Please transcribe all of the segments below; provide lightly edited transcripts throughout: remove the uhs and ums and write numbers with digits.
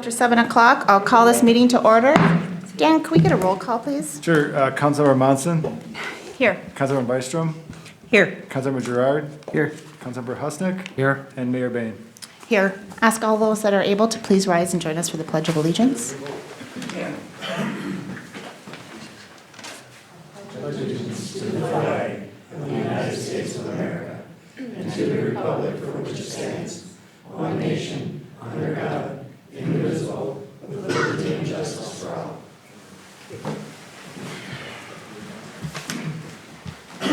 after 7 o'clock. I'll call this meeting to order. Dan, can we get a roll call, please? Sure. Councilmember Monson, Here. Councilmember Byström, Here. Councilmember Gerard, Here. Councilmember Husnick, Here. and Mayor Bain. Here. Ask all those that are able to please rise and join us for the Pledge of Allegiance.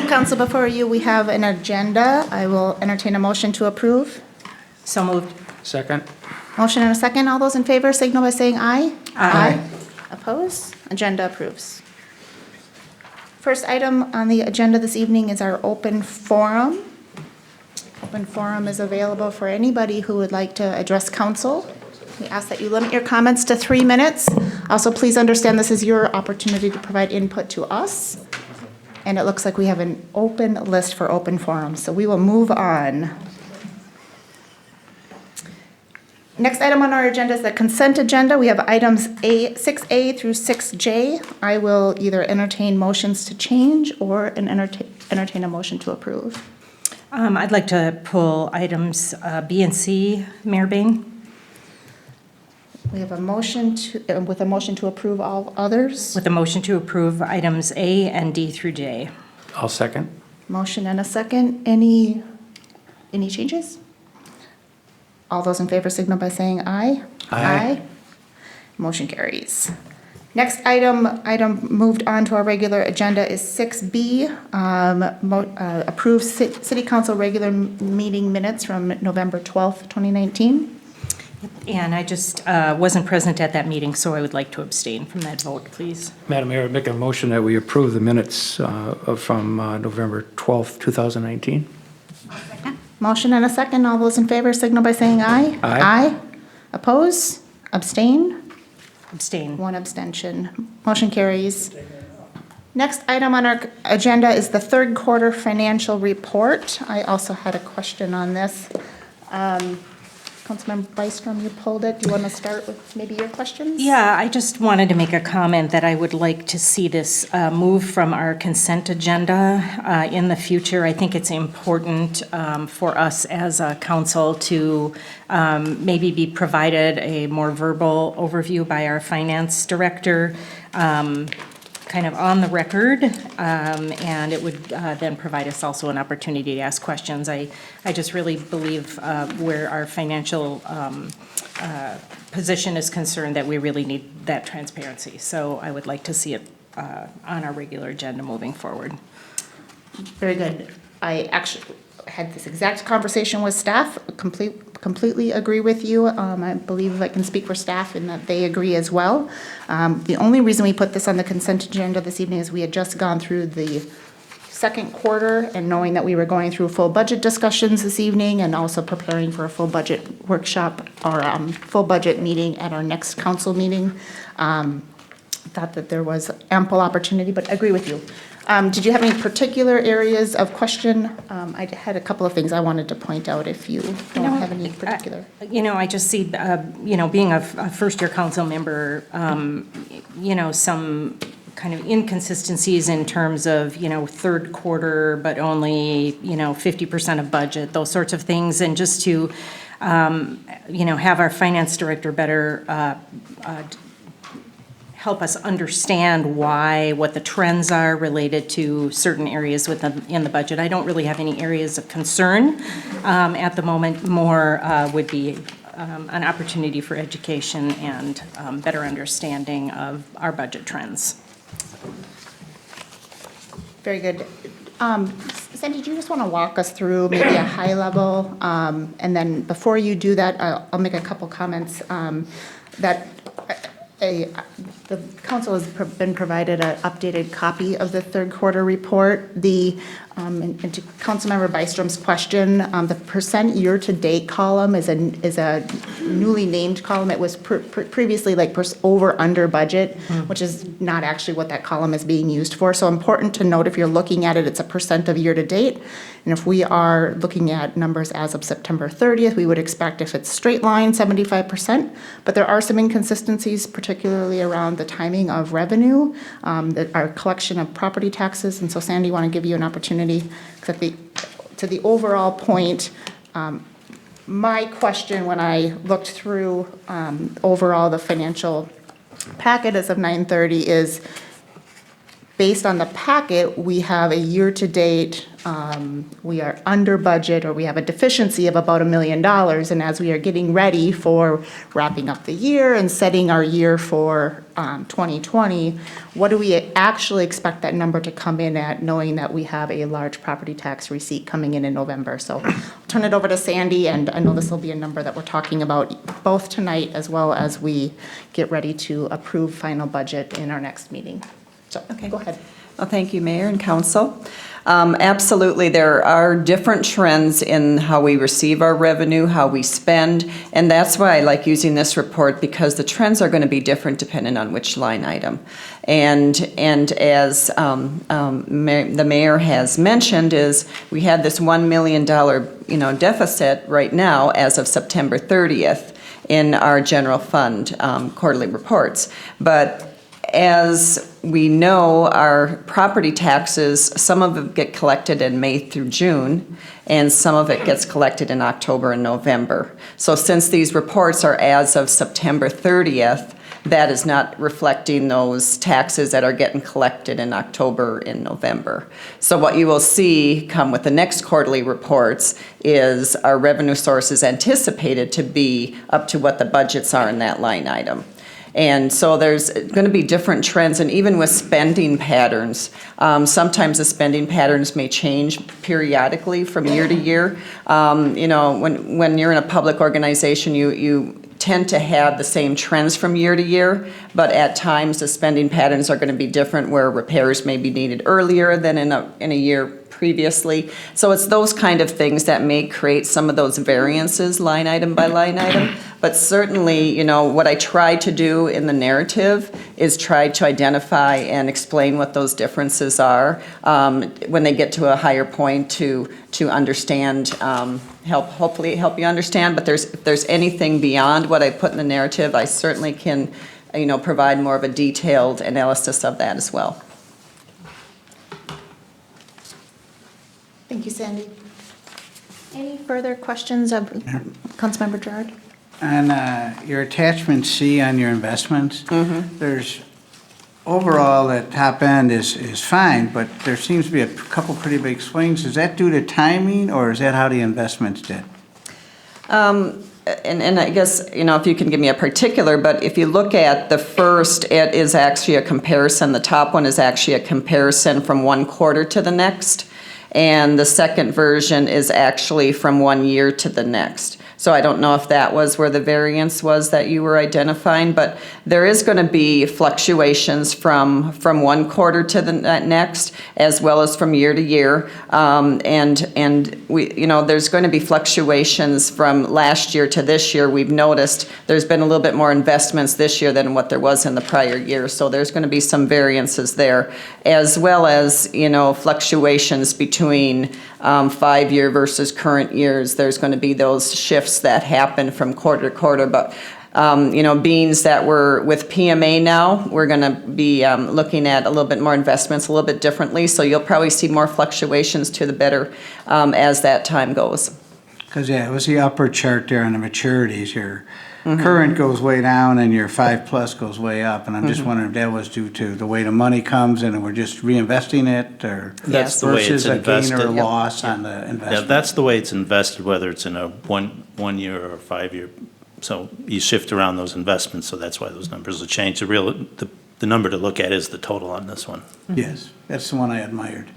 Council, before you, we have an agenda. I will entertain a motion to approve. So moved. Second. Motion and a second. All those in favor signal by saying aye. Aye. Oppose? Agenda approves. First item on the agenda this evening is our open forum. Open forum is available for anybody who would like to address council. We ask that you limit your comments to 3 minutes. Also, please understand this is your opportunity to provide input to us. And it looks like we have an open list for open forum, so we will move on. Next item on our agenda is the consent agenda. We have items 6A through 6J. I will either entertain motions to change or entertain a motion to approve. I'd like to pull items B and C, Mayor Bain. We have a motion to, with a motion to approve all others. With a motion to approve items A and D through J. I'll second. Motion and a second. Any changes? All those in favor signal by saying aye. Aye. Motion carries. Next item moved on to our regular agenda is 6B, approve City Council regular meeting minutes from November 12th, 2019. And I just wasn't present at that meeting, so I would like to abstain from that vote, please. Madam Mayor, I make a motion that we approve the minutes from November 12th, 2019. Motion and a second. All those in favor signal by saying aye. Aye. Oppose? Abstain? Abstain. One abstention. Motion carries. Next item on our agenda is the third quarter financial report. I also had a question on this. Councilmember Byström, you pulled it. Do you want to start with maybe your questions? Yeah, I just wanted to make a comment that I would like to see this move from our consent agenda in the future. I think it's important for us as a council to maybe be provided a more verbal overview by our finance director, kind of on the record, and it would then provide us also an opportunity to ask questions. I just really believe where our financial position is concerned that we really need that transparency. So I would like to see it on our regular agenda moving forward. Very good. I actually had this exact conversation with staff, completely agree with you. I believe I can speak for staff in that they agree as well. The only reason we put this on the consent agenda this evening is we had just gone through the second quarter and knowing that we were going through full budget discussions this evening and also preparing for a full budget workshop or full budget meeting at our next council meeting. Thought that there was ample opportunity, but I agree with you. Did you have any particular areas of question? I had a couple of things I wanted to point out if you don't have any particular. I just see, being a first-year council member, some kind of inconsistencies in terms of, third quarter, but only, 50% of budget, those sorts of things. And just to, have our finance director better help us understand what the trends are related to certain areas in the budget. I don't really have any areas of concern at the moment. More would be an opportunity for education and better understanding of our budget trends. Very good. Sandy, do you just want to walk us through maybe a high level? And then before you do that, I'll make a couple comments that The council has been provided an updated copy of the third quarter report. And to Councilmember Bystrom's question, the percent year-to-date column is a newly named column. It was previously like over/under budget, which is not actually what that column is being used for. So important to note, if you're looking at it, it's a percent of year-to-date. And if we are looking at numbers as of September 30th, we would expect, if it's straight line, 75%. But there are some inconsistencies, particularly around the timing of revenue, our collection of property taxes. And so Sandy, want to give you an opportunity, because to the overall point, my question when I looked through overall the financial packet as of 9:30 is, based on the packet, we have a year-to-date, we are under budget, or we have a deficiency of about $1 million. And as we are getting ready for wrapping up the year and setting our year for 2020, what do we actually expect that number to come in at, knowing that we have a large property tax receipt coming in November? So I'll turn it over to Sandy, and I know this will be a number that we're talking about both tonight as well as we get ready to approve final budget in our next meeting. So, Okay. go ahead. Well, thank you, Mayor and Council. Absolutely, there are different trends in how we receive our revenue, how we spend, and that's why I like using this report, because the trends are going to be different depending on which line item. And as the mayor has mentioned, is we had this $1 million deficit right now as of September 30th in our general fund quarterly reports. But as we know, our property taxes, some of it get collected in May through June, and some of it gets collected in October and November. So since these reports are as of September 30th, that is not reflecting those taxes that are getting collected in October and November. So what you will see come with the next quarterly reports is our revenue sources anticipated to be up to what the budgets are in that line item. And so there's going to be different trends, and even with spending patterns, sometimes the spending patterns may change periodically from year to year. When you're in a public organization, you tend to have the same trends from year to year, but at times the spending patterns are going to be different, where repairs may be needed earlier than in a year previously. So it's those kind of things that may create some of those variances line item by line item. But certainly, what I try to do in the narrative is try to identify and explain what those differences are when they get to a higher point to understand, hopefully help you understand. But if there's anything beyond what I put in the narrative, I certainly can, provide more of a detailed analysis of that as well. Thank you, Sandy. Any further questions of Councilmember Gerard? On your attachment C on your investments, there's overall at top end is fine, but there seems to be a couple pretty big swings. Is that due to timing, or is that how the investments did? And I guess, if you can give me a particular, but if you look at the first, it is actually a comparison. The top one is actually a comparison from one quarter to the next. And the second version is actually from 1 year to the next. So I don't know if that was where the variance was that you were identifying, but there is going to be fluctuations from one quarter to the next, as well as from year to year. And we, there's going to be fluctuations from last year to this year. We've noticed there's been a little bit more investments this year than what there was in the prior year. So there's going to be some variances there, as well as, fluctuations between 5-year versus current years. There's going to be those shifts that happen from quarter to quarter. But, being that we're with PMA now, we're going to be looking at a little bit more investments a little bit differently. So you'll probably see more fluctuations to the better as that time goes. Because, it was the upper chart there on the maturities. Your current goes way down and your 5+ goes way up. And I'm just wondering if that was due to the way the money comes in and we're just reinvesting it, or That's the way it's versus a gain invested. or a loss on the investment. Yeah, that's the way it's invested, whether it's in a one year or 5 year. So you shift around those investments, so that's why those numbers will change. The number to look at is the total on this one. Yes, that's the one I admired.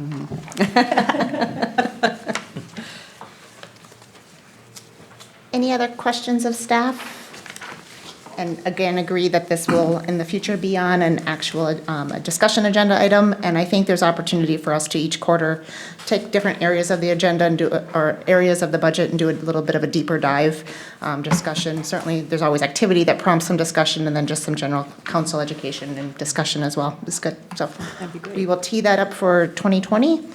Any other questions of staff? and again, agree that this will in the future be on an actual a discussion agenda item. And I think there's opportunity for us to each quarter take different areas of the agenda and do, or areas of the budget and do a little bit of a deeper dive discussion. Certainly, there's always activity that prompts some discussion, and then just some general council education and discussion as well. It's good. So we will tee that up for 2020.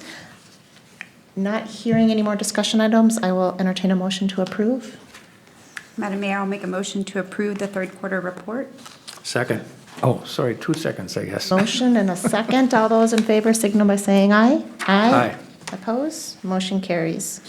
Not hearing any more discussion items, I will entertain a motion to approve. Madam Mayor, I'll make a motion to approve the third quarter report. Second. Oh, sorry, 2 seconds, I guess. Motion and a second. All those in favor signal by saying aye. Aye. Opposed? Motion carries.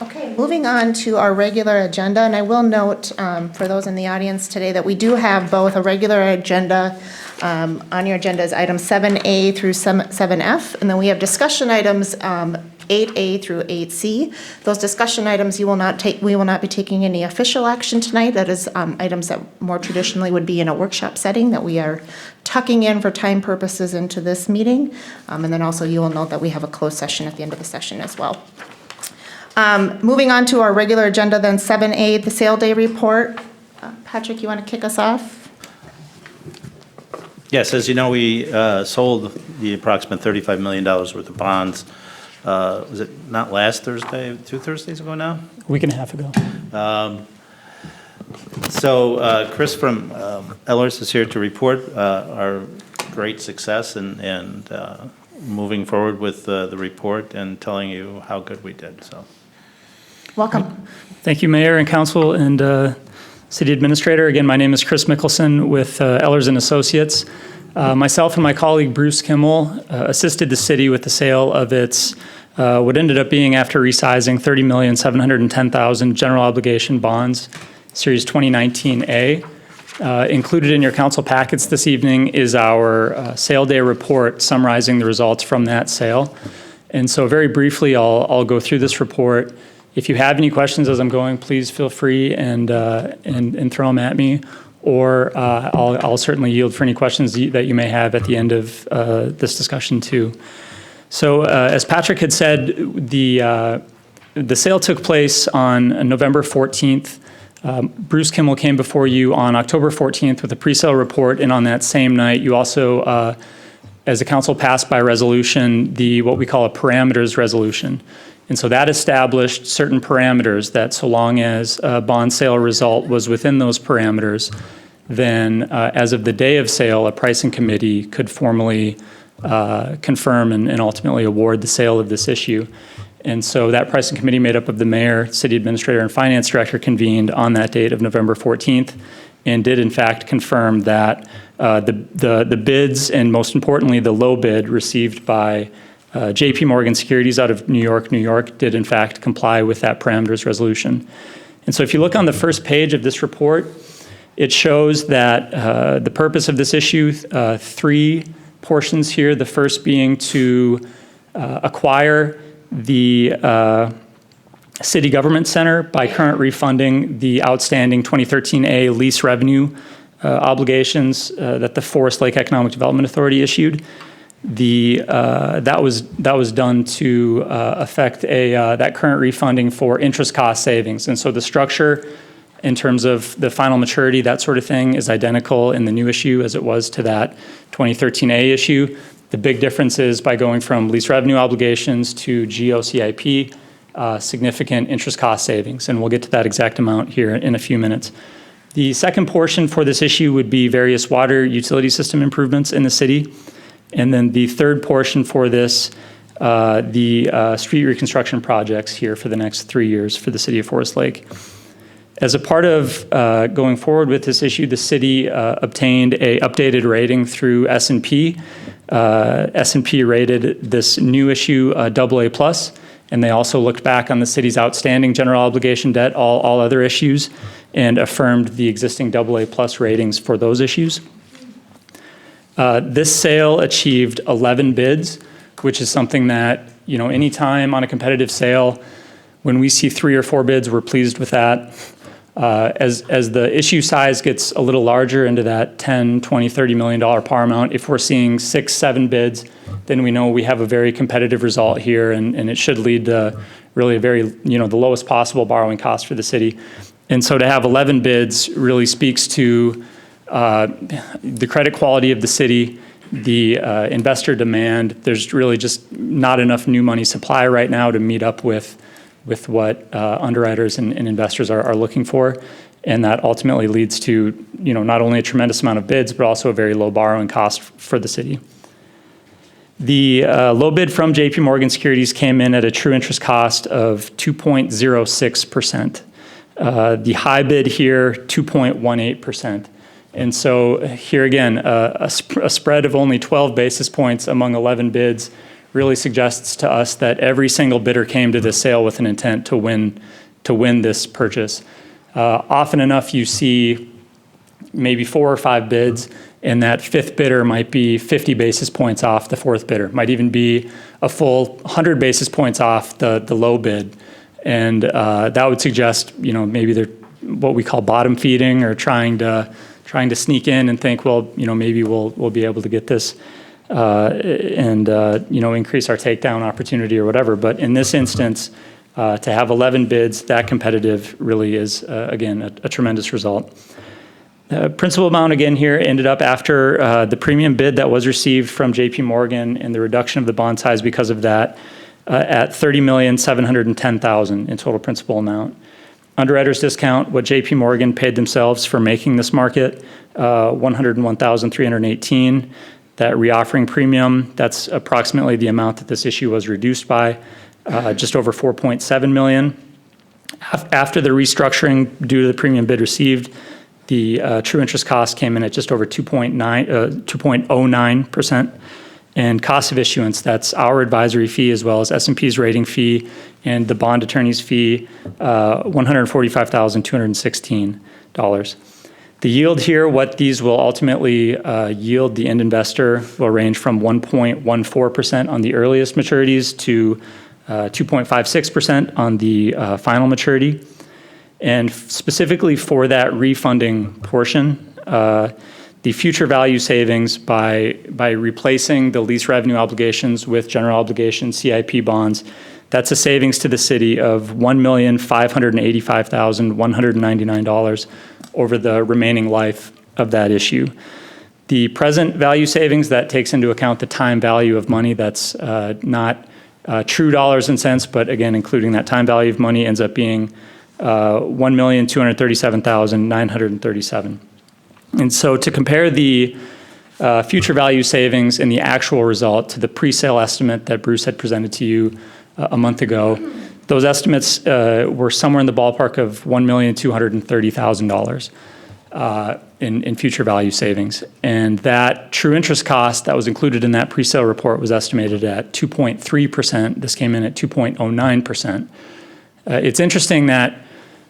Okay, moving on to our regular agenda, and I will note for those in the audience today that we do have both a regular agenda. On your agenda is items 7A through 7F, and then we have discussion items 8A through 8C. Those discussion items we will not be taking any official action tonight. That is items that more traditionally would be in a workshop setting that we are tucking in for time purposes into this meeting. And then also you will note that we have a closed session at the end of the session as well. Moving on to our regular agenda, then 7A, the sale day report. Patrick, you want to kick us off? Yes, as you know, we sold the approximate $35 million worth of bonds. Was it not last Thursday, 2 Thursdays ago now? A week and a half ago. So Chris from Ellers is here to report our great success and moving forward with the report and telling you how good we did. So, Welcome. Thank you, Mayor and Council and City Administrator. Again, my name is Chris Mickelson with Ellers and Associates. Myself and my colleague Bruce Kimmel assisted the city with the sale of its what ended up being, after resizing, $30,710,000 general obligation bonds, Series 2019A. Included in your council packets this evening is our sale day report summarizing the results from that sale. And so very briefly, I'll go through this report. If you have any questions as I'm going, please feel free and throw them at me, or I'll certainly yield for any questions that you may have at the end of this discussion too. So as Patrick had said, the sale took place on November 14th. Bruce Kimmel came before you on October 14th with a pre-sale report, and on that same night, you also, as the council passed by resolution, what we call a parameters resolution. And so that established certain parameters that so long as a bond sale result was within those parameters, then as of the day of sale, a pricing committee could formally confirm and ultimately award the sale of this issue. And so that pricing committee, made up of the mayor, city administrator, and finance director, convened on that date of November 14th and did in fact confirm that the bids, and most importantly the low bid received by JP Morgan Securities out of New York, did in fact comply with that parameters resolution. And so if you look on the first page of this report, it shows that the purpose of this issue, 3 portions here, the first being to acquire the City Government Center by current refunding the outstanding 2013A lease revenue obligations that the Forest Lake Economic Development Authority issued. That was done to affect that current refunding for interest cost savings. And so the structure in terms of the final maturity, that sort of thing, is identical in the new issue as it was to that 2013A issue. The big difference is by going from lease revenue obligations to GOCIP, significant interest cost savings, and we'll get to that exact amount here in a few minutes. The second portion for this issue would be various water utility system improvements in the city. And then the third portion for this, the street reconstruction projects here for the next 3 years for the city of Forest Lake. As a part of going forward with this issue, the city obtained an updated rating through S&P. S&P rated this new issue AA+, and they also looked back on the city's outstanding general obligation debt, all other issues, and affirmed the existing AA+ ratings for those issues. This sale achieved 11 bids, which is something that, anytime on a competitive sale, when we see 3 or 4 bids, we're pleased with that. As the issue size gets a little larger into that $10, $20, $30 million par amount, if we're seeing 6, 7 bids, then we know we have a very competitive result here, and it should lead to really a very, the lowest possible borrowing cost for the city. And so to have 11 bids really speaks to the credit quality of the city, the investor demand. There's really just not enough new money supply right now to meet up with what underwriters and investors are looking for. And that ultimately leads to, not only a tremendous amount of bids, but also a very low borrowing cost for the city. The low bid from JP Morgan Securities came in at a true interest cost of 2.06%. The high bid here, 2.18%. And so here again, a spread of only 12 basis points among 11 bids really suggests to us that every single bidder came to this sale with an intent to win this purchase. Often enough, you see maybe 4 or 5 bids, and that fifth bidder might be 50 basis points off the fourth bidder, might even be a full 100 basis points off the low bid. And that would suggest, maybe they're what we call bottom feeding, or trying to sneak in and think, well, maybe we'll be able to get this and increase our takedown opportunity or whatever. But in this instance, to have 11 bids that competitive really is, again, a tremendous result. Principal amount again here ended up after the premium bid that was received from JP Morgan and the reduction of the bond size because of that at $30,710,000 in total principal amount. Underwriters discount, what JP Morgan paid themselves for making this market, $101,318. That reoffering premium, that's approximately the amount that this issue was reduced by, just over $4.7 million. After the restructuring due to the premium bid received, the true interest cost came in at just over 2.09%. And cost of issuance, that's our advisory fee as well as S&P's rating fee and the bond attorney's fee, $145,216. The yield here, what these will ultimately yield the end investor, will range from 1.14% on the earliest maturities to 2.56% on the final maturity. And specifically for that refunding portion, the future value savings by replacing the lease revenue obligations with general obligation CIP bonds, that's a savings to the city of $1,585,199 over the remaining life of that issue. The present value savings, that takes into account the time value of money. That's not true dollars and cents, but again, including that time value of money, ends up being $1,237,937. And so to compare the future value savings in the actual result to the pre-sale estimate that Bruce had presented to you a month ago, those estimates were somewhere in the ballpark of $1,230,000 in future value savings. And that true interest cost that was included in that pre-sale report was estimated at 2.3%. This came in at 2.09%. It's interesting that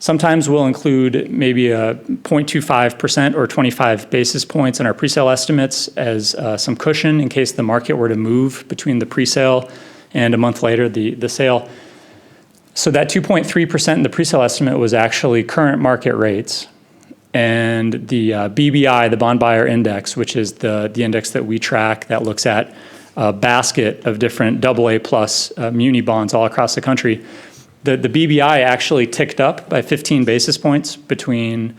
sometimes we'll include maybe a 0.25% or 25 basis points in our presale estimates as some cushion in case the market were to move between the presale and a month later the sale. So that 2.3% in the presale estimate was actually current market rates. And the BBI, the Bond Buyer Index, which is the index that we track that looks at a basket of different AA plus muni bonds all across the country, the BBI actually ticked up by 15 basis points between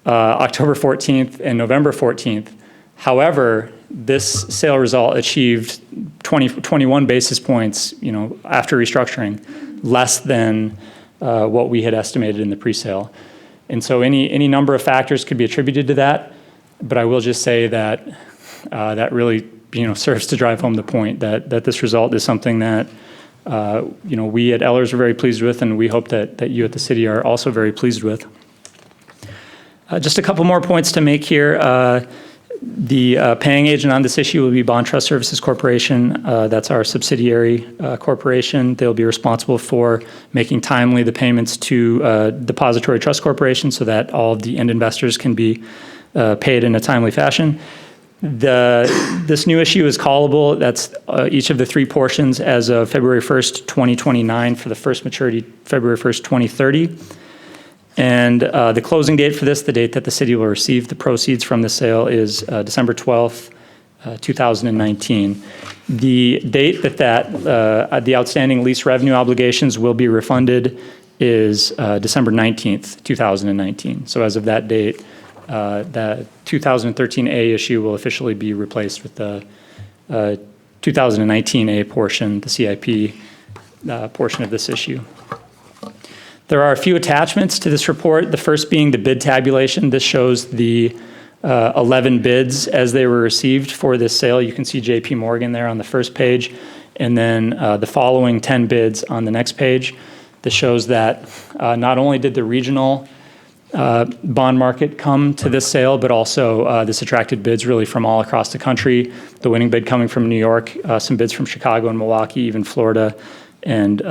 October 14th and November 14th. However, this sale result achieved 21 basis points, after restructuring, less than what we had estimated in the presale. And so any number of factors could be attributed to that, but I will just say that that really serves to drive home the point that this result is something that we at Ehlers are very pleased with, and we hope that you at the city are also very pleased with. Just a couple more points to make here. The paying agent on this issue will be Bond Trust Services Corporation. That's our subsidiary corporation. They'll be responsible for making timely the payments to Depository Trust Corporation so that all of the end investors can be paid in a timely fashion. This new issue is callable. That's each of the 3 portions as of February 1st, 2029 for the first maturity, February 1st, 2030. And the closing date for this, the date that the city will receive the proceeds from the sale, is December 12th, 2019. The date that the outstanding lease revenue obligations will be refunded is December 19th, 2019. So as of that date, the 2013A issue will officially be replaced with the 2019A portion, the CIP portion of this issue. There are a few attachments to this report, the first being the bid tabulation. This shows the 11 bids as they were received for this sale. You can see JP Morgan there on the first page, and then the following 10 bids on the next page. This shows that not only did the regional bond market come to this sale, but also this attracted bids really from all across the country. The winning bid coming from New York, some bids from Chicago and Milwaukee, even Florida, and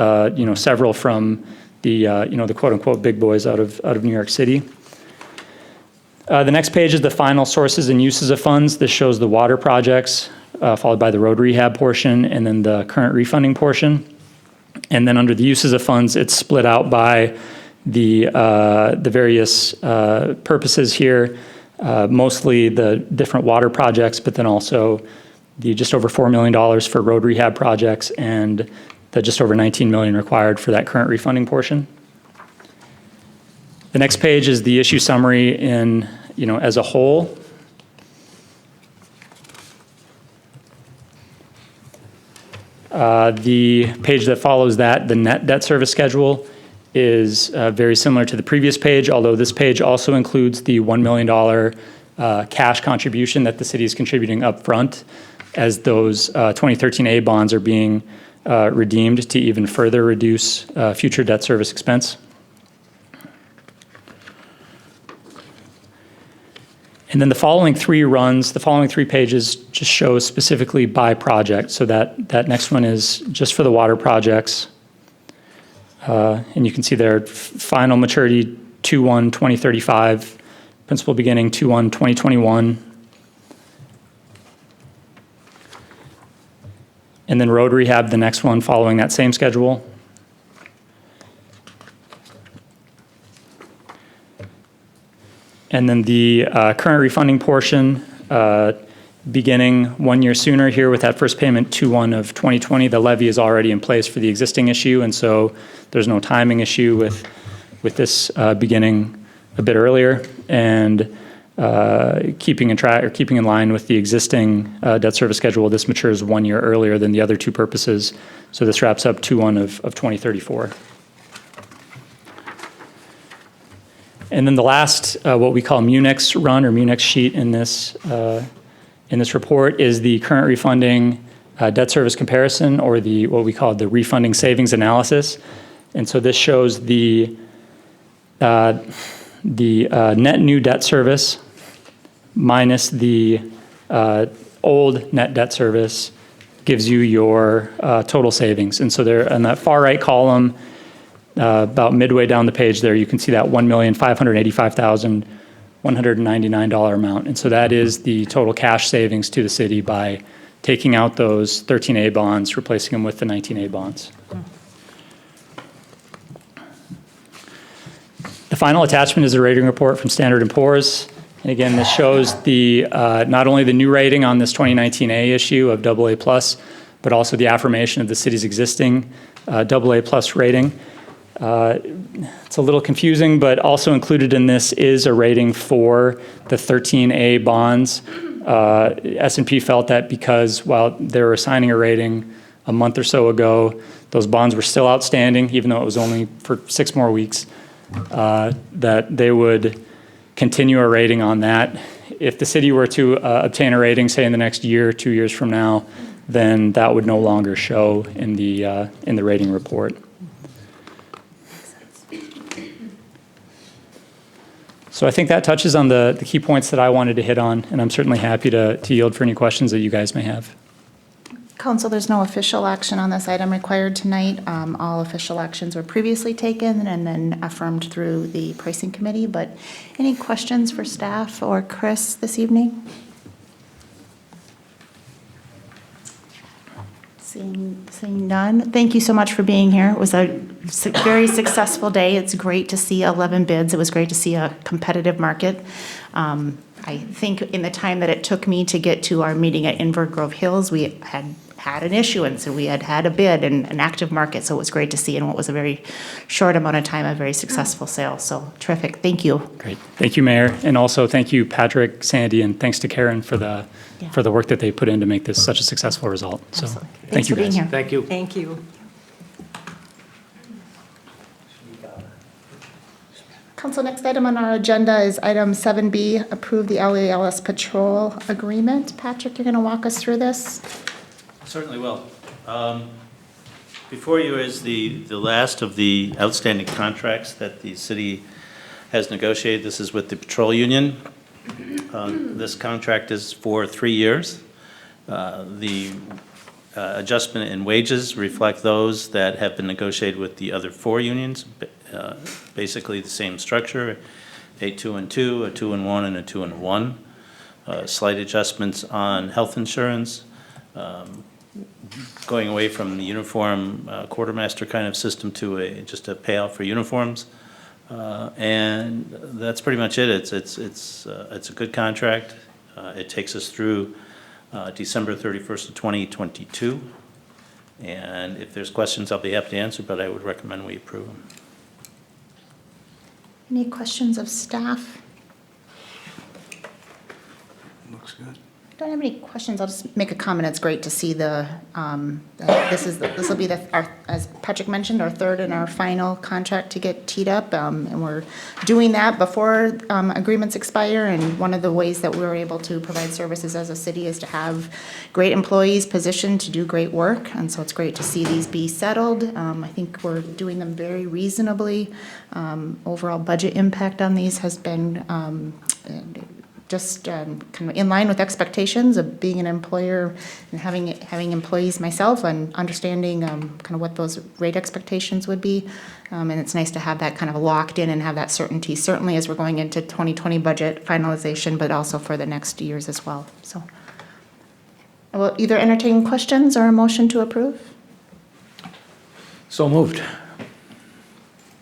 several from the the quote-unquote big boys out of New York City. The next page is the final sources and uses of funds. This shows the water projects, followed by the road rehab portion, and then the current refunding portion. And then under the uses of funds, it's split out by the various purposes here, mostly the different water projects, but then also the just over $4 million for road rehab projects and the just over $19 million required for that current refunding portion. The next page is the issue summary in, as a whole. The page that follows that, the net debt service schedule, is very similar to the previous page, although this page also includes the $1 million cash contribution that the city is contributing up front as those 2013A bonds are being redeemed to even further reduce future debt service expense. And then the following three pages just show specifically by project. So that next one is just for the water projects. And you can see there, final maturity 2/1/2035, principal beginning 2/1/2021. And then road rehab, the next one following that same schedule. And then the current refunding portion, beginning 1 year sooner here with that first payment 2/1/2020. The levy is already in place for the existing issue, and so there's no timing issue with this beginning a bit earlier, and keeping in line with the existing debt service schedule. This matures 1 year earlier than the other two purposes, so this wraps up 2/1/2034. And then the last, what we call Munex run or Munex sheet in this report is the current refunding debt service comparison, or what we call the refunding savings analysis. And so this shows the net new debt service minus the old net debt service gives you your total savings. And so there, in that far right column, about midway down the page there, you can see that $1,585,199 amount. And so that is the total cash savings to the city by taking out those 13A bonds, replacing them with the 19A bonds. The final attachment is a rating report from Standard & Poor's. And again, this shows the not only the new rating on this 2019A issue of AA+, but also the affirmation of the city's existing AA+ rating. It's a little confusing, but also included in this is a rating for the 13A bonds. S&P felt that because while they were assigning a rating a month or so ago, those bonds were still outstanding, even though it was only for 6 more weeks, that they would continue a rating on that. If the city were to obtain a rating, say in the next year, 2 years from now, then that would no longer show in the rating report. So I think that touches on the key points that I wanted to hit on, and I'm certainly happy to yield for any questions that you guys may have. Council, there's no official action on this item required tonight. All official actions were previously taken and then affirmed through the pricing committee, but any questions for staff or Chris this evening? Seeing none. Thank you so much for being here. It was a very successful day. It's great to see 11 bids. It was great to see a competitive market. I think in the time that it took me to get to our meeting at Inver Grove Hills, we had had an issuance, and we had a bid and an active market, so it was great to see in what was a very short amount of time, a very successful sale. So terrific, thank you. Great. Thank you, Mayor. And also thank you, Patrick, Sandy, and thanks to Karen for the work that they put in to make this such a successful result. So Absolutely. thank Thanks you, for being guys. here. Thank you. Thank you. Council, next item on our agenda is item 7B, approve the LALS patrol agreement. Patrick, you're going to walk us through this? Certainly will. Before you is the last of the outstanding contracts that the city has negotiated. This is with the patrol union. This contract is for 3 years. The adjustment in wages reflect those that have been negotiated with the other 4 unions. Basically the same structure, a 2 and 2, a 2 and 1, and a 2 and 1. Slight adjustments on health insurance, going away from the uniform quartermaster kind of system to just a payout for uniforms. And that's pretty much it. It's a good contract. It takes us through December 31st of 2022. And if there's questions, I'll be happy to answer, but I would recommend we approve them. Any questions of staff? Looks good. Don't have any questions. I'll just make a comment. It's great to see this will be as Patrick mentioned, our third and our final contract to get teed up. And we're doing that before agreements expire. And one of the ways that we're able to provide services as a city is to have great employees positioned to do great work. And so it's great to see these be settled. I think we're doing them very reasonably. Overall budget impact on these has been just kind of in line with expectations of being an employer and having employees myself and understanding kind of what those rate expectations would be. And it's nice to have that kind of locked in and have that certainty, certainly as we're going into 2020 budget finalization, but also for the next years as well. So I will either entertain questions or a motion to approve. So moved.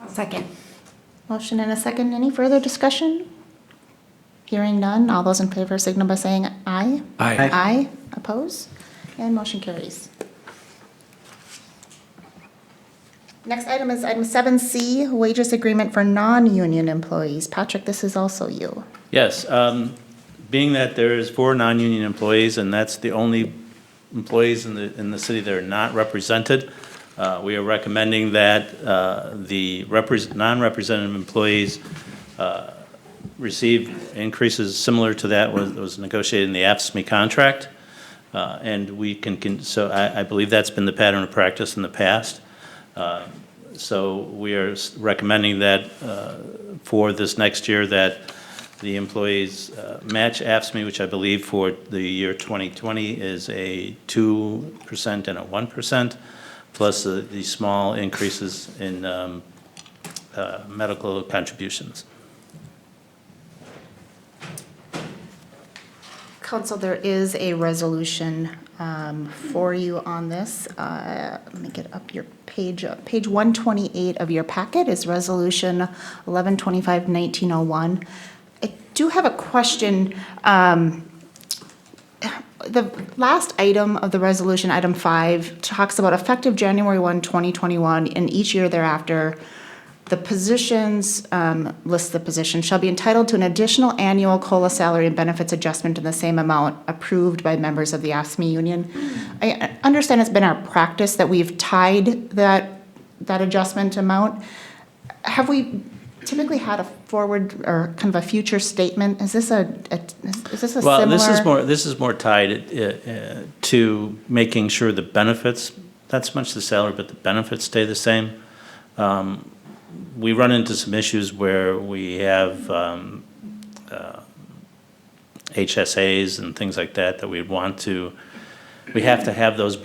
Second. Motion and a second. Any further discussion? Hearing none, all those in favor signal by saying aye. Aye. Aye. Oppose? And motion carries. Next item is item 7C, wages agreement for non-union employees. Patrick, this is also you. Yes, being that there is 4 non-union employees, and that's the only employees in the city that are not represented, we are recommending that the non-representative employees receive increases similar to that was negotiated in the AFSCME contract. And we so I believe that's been the pattern of practice in the past. So we are recommending that for this next year that the employees match AFSCME, which I believe for the year 2020 is a 2% and a 1%, plus the small increases in medical contributions. Council, there is a resolution for you on this. Let me get up your page. Page 128 of your packet is Resolution 1125-1901. I do have a question. The last item of the resolution, item 5, talks about effective January 1, 2021, and each year thereafter, the positions, lists the position, shall be entitled to an additional annual COLA salary and benefits adjustment in the same amount approved by members of the AFSCME union. I understand it's been our practice that we've tied that adjustment amount. Have we typically had a forward or kind of a future statement? Is this a Well, similar? this is more tied to making sure the benefits, not so much the salary, but the benefits stay the same. We run into some issues where we have HSAs and things like that we have to have those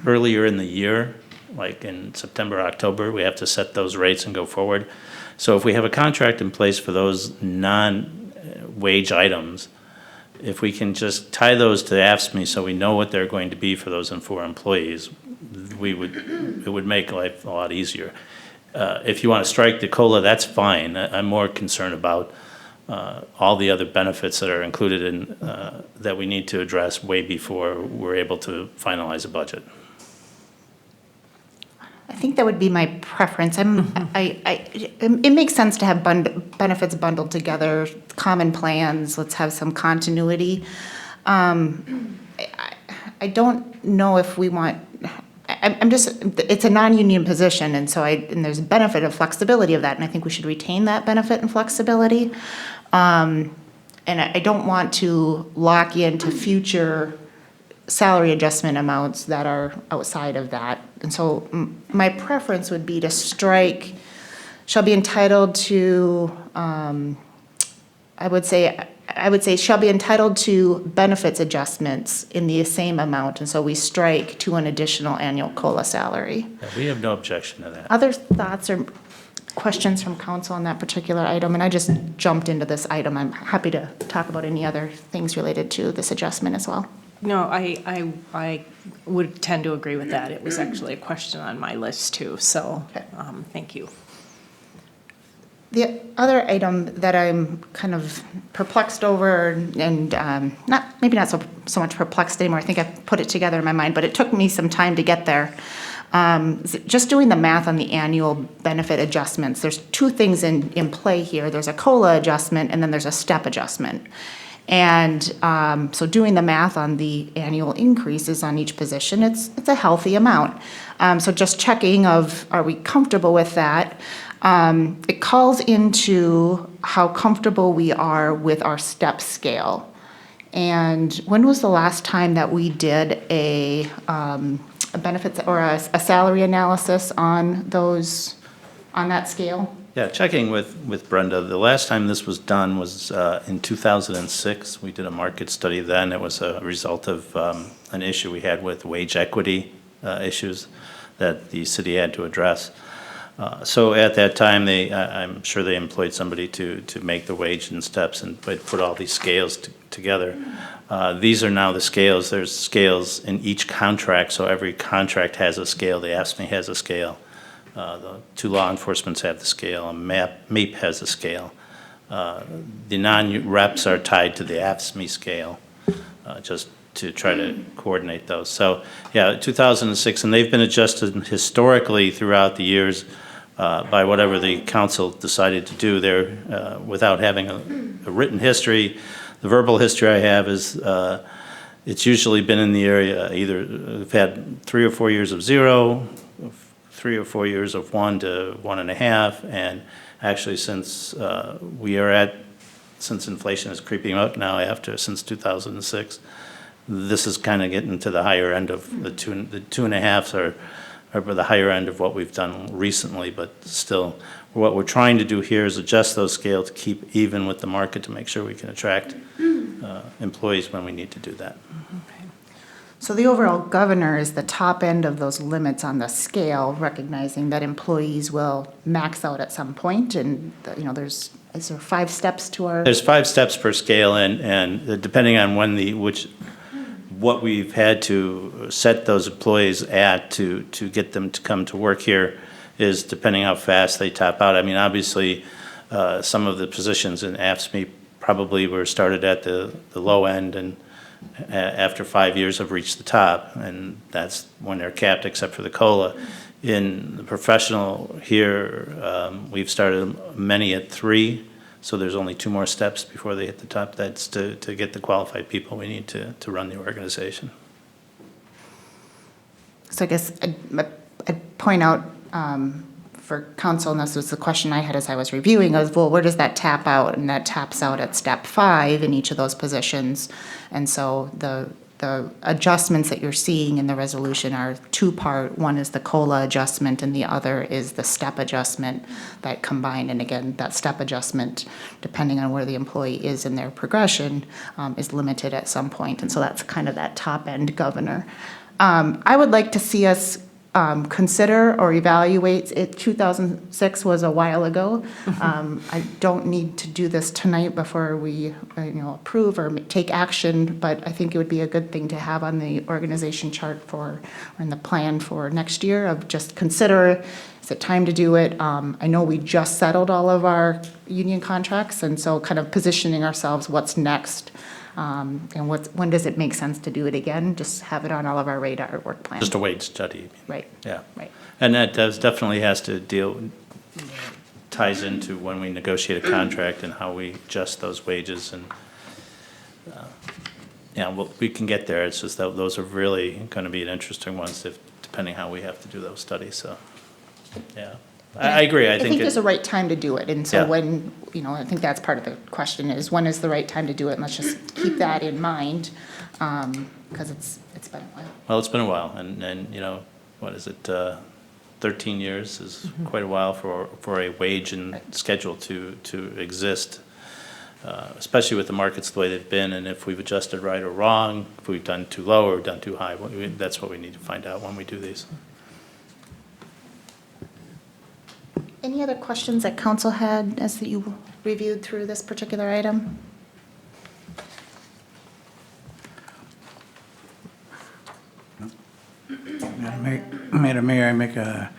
earlier in the year, like in September, October, we have to set those rates and go forward. So if we have a contract in place for those non-wage items, if we can just tie those to AFSCME so we know what they're going to be for those 4 employees, it would make life a lot easier. If you want to strike the COLA, that's fine. I'm more concerned about all the other benefits that are included in, that we need to address way before we're able to finalize a budget. I think that would be my preference. It makes sense to have benefits bundled together, common plans, let's have some continuity. I don't know if we want, it's a non-union position, and so and there's a benefit of flexibility of that, and I think we should retain that benefit and flexibility. And I don't want to lock into future salary adjustment amounts that are outside of that. And so my preference would be to strike, shall be entitled to, I would say shall be entitled to benefits adjustments in the same amount. And so we strike to an additional annual COLA salary. Yeah, we have no objection to that. Other thoughts or questions from council on that particular item? And I just jumped into this item. I'm happy to talk about any other things related to this adjustment as well. No, I would tend to agree with that. It was actually a question on my list too, so, Okay. thank you. The other item that I'm kind of perplexed over and maybe not so much perplexed anymore, I think I've put it together in my mind, but it took me some time to get there. Just doing the math on the annual benefit adjustments, there's two things in play here. There's a COLA adjustment and then there's a step adjustment. And so doing the math on the annual increases on each position, it's a healthy amount. So just checking of, are we comfortable with that? It calls into how comfortable we are with our step scale. And when was the last time that we did a benefits or a salary analysis on that scale? Yeah, checking with Brenda, the last time this was done was in 2006. We did a market study then. It was a result of an issue we had with wage equity issues that the city had to address. So at that time, I'm sure they employed somebody to make the wage and steps and put all these scales together. These are now the scales. There's scales in each contract, so every contract has a scale. The AFSCME has a scale. The two law enforcements have the scale, and MAPE has a scale. The non-reps are tied to the AFSCME scale, just to try to coordinate those. So, yeah, 2006, and they've been adjusted historically throughout the years by whatever the council decided to do there without having a written history. The verbal history I have is it's usually been in the area, either we've had 3 or 4 years of 0, 3 or 4 years of 1 to 1.5, and actually since since inflation is creeping up now since 2006, this is kind of getting to the higher end of the 2.5s are the higher end of what we've done recently, but still, what we're trying to do here is adjust those scales to keep even with the market to make sure we can attract employees when we need to do that. So the overall governor is the top end of those limits on the scale, recognizing that employees will max out at some point, and is there 5 steps to our? There's 5 steps per scale, and depending on what we've had to set those employees at to get them to come to work here is depending how fast they top out. I mean, obviously, some of the positions in AFSCME probably were started at the low end, and after 5 years have reached the top, and that's when they're capped except for the COLA. In the professional here, we've started many at 3, so there's only 2 more steps before they hit the top. That's to get the qualified people we need to run the organization. So I guess I'd point out for council, and this was the question I had as I was reviewing, was, well, where does that tap out? And that taps out at step 5 in each of those positions. And so the adjustments that you're seeing in the resolution are 2-part. One is the COLA adjustment, and the other is the step adjustment that combine. And again, that step adjustment, depending on where the employee is in their progression, is limited at some point. And so that's kind of that top end governor. I would like to see us consider or evaluate it. 2006 was a while ago. I don't need to do this tonight before we, approve or take action, but I think it would be a good thing to have on the organization chart or in the plan for next year of just consider, is it time to do it? I know we just settled all of our union contracts, and so kind of positioning ourselves, what's next? And when does it make sense to do it again? Just have it on all of our radar work plan. Just a wage study. Right. Yeah. Right. And that definitely has to ties into when we negotiate a contract and how we adjust those wages and, we can get there. It's just that those are really going to be an interesting ones depending how we have to do those studies, so, yeah. I agree, I think there's a right time to do it, and so Yeah. when, I think that's part of the question is, when is the right time to do it? And let's just keep that in mind, because it's been a while. Well, it's been a while, and what is it, 13 years is quite a while for a wage and schedule to exist, especially with the markets the way they've been, and if we've adjusted right or wrong, if we've done too low or done too high, that's what we need to find out when we do these. Any other questions that council had as you reviewed through this particular item? Madam Mayor, I make a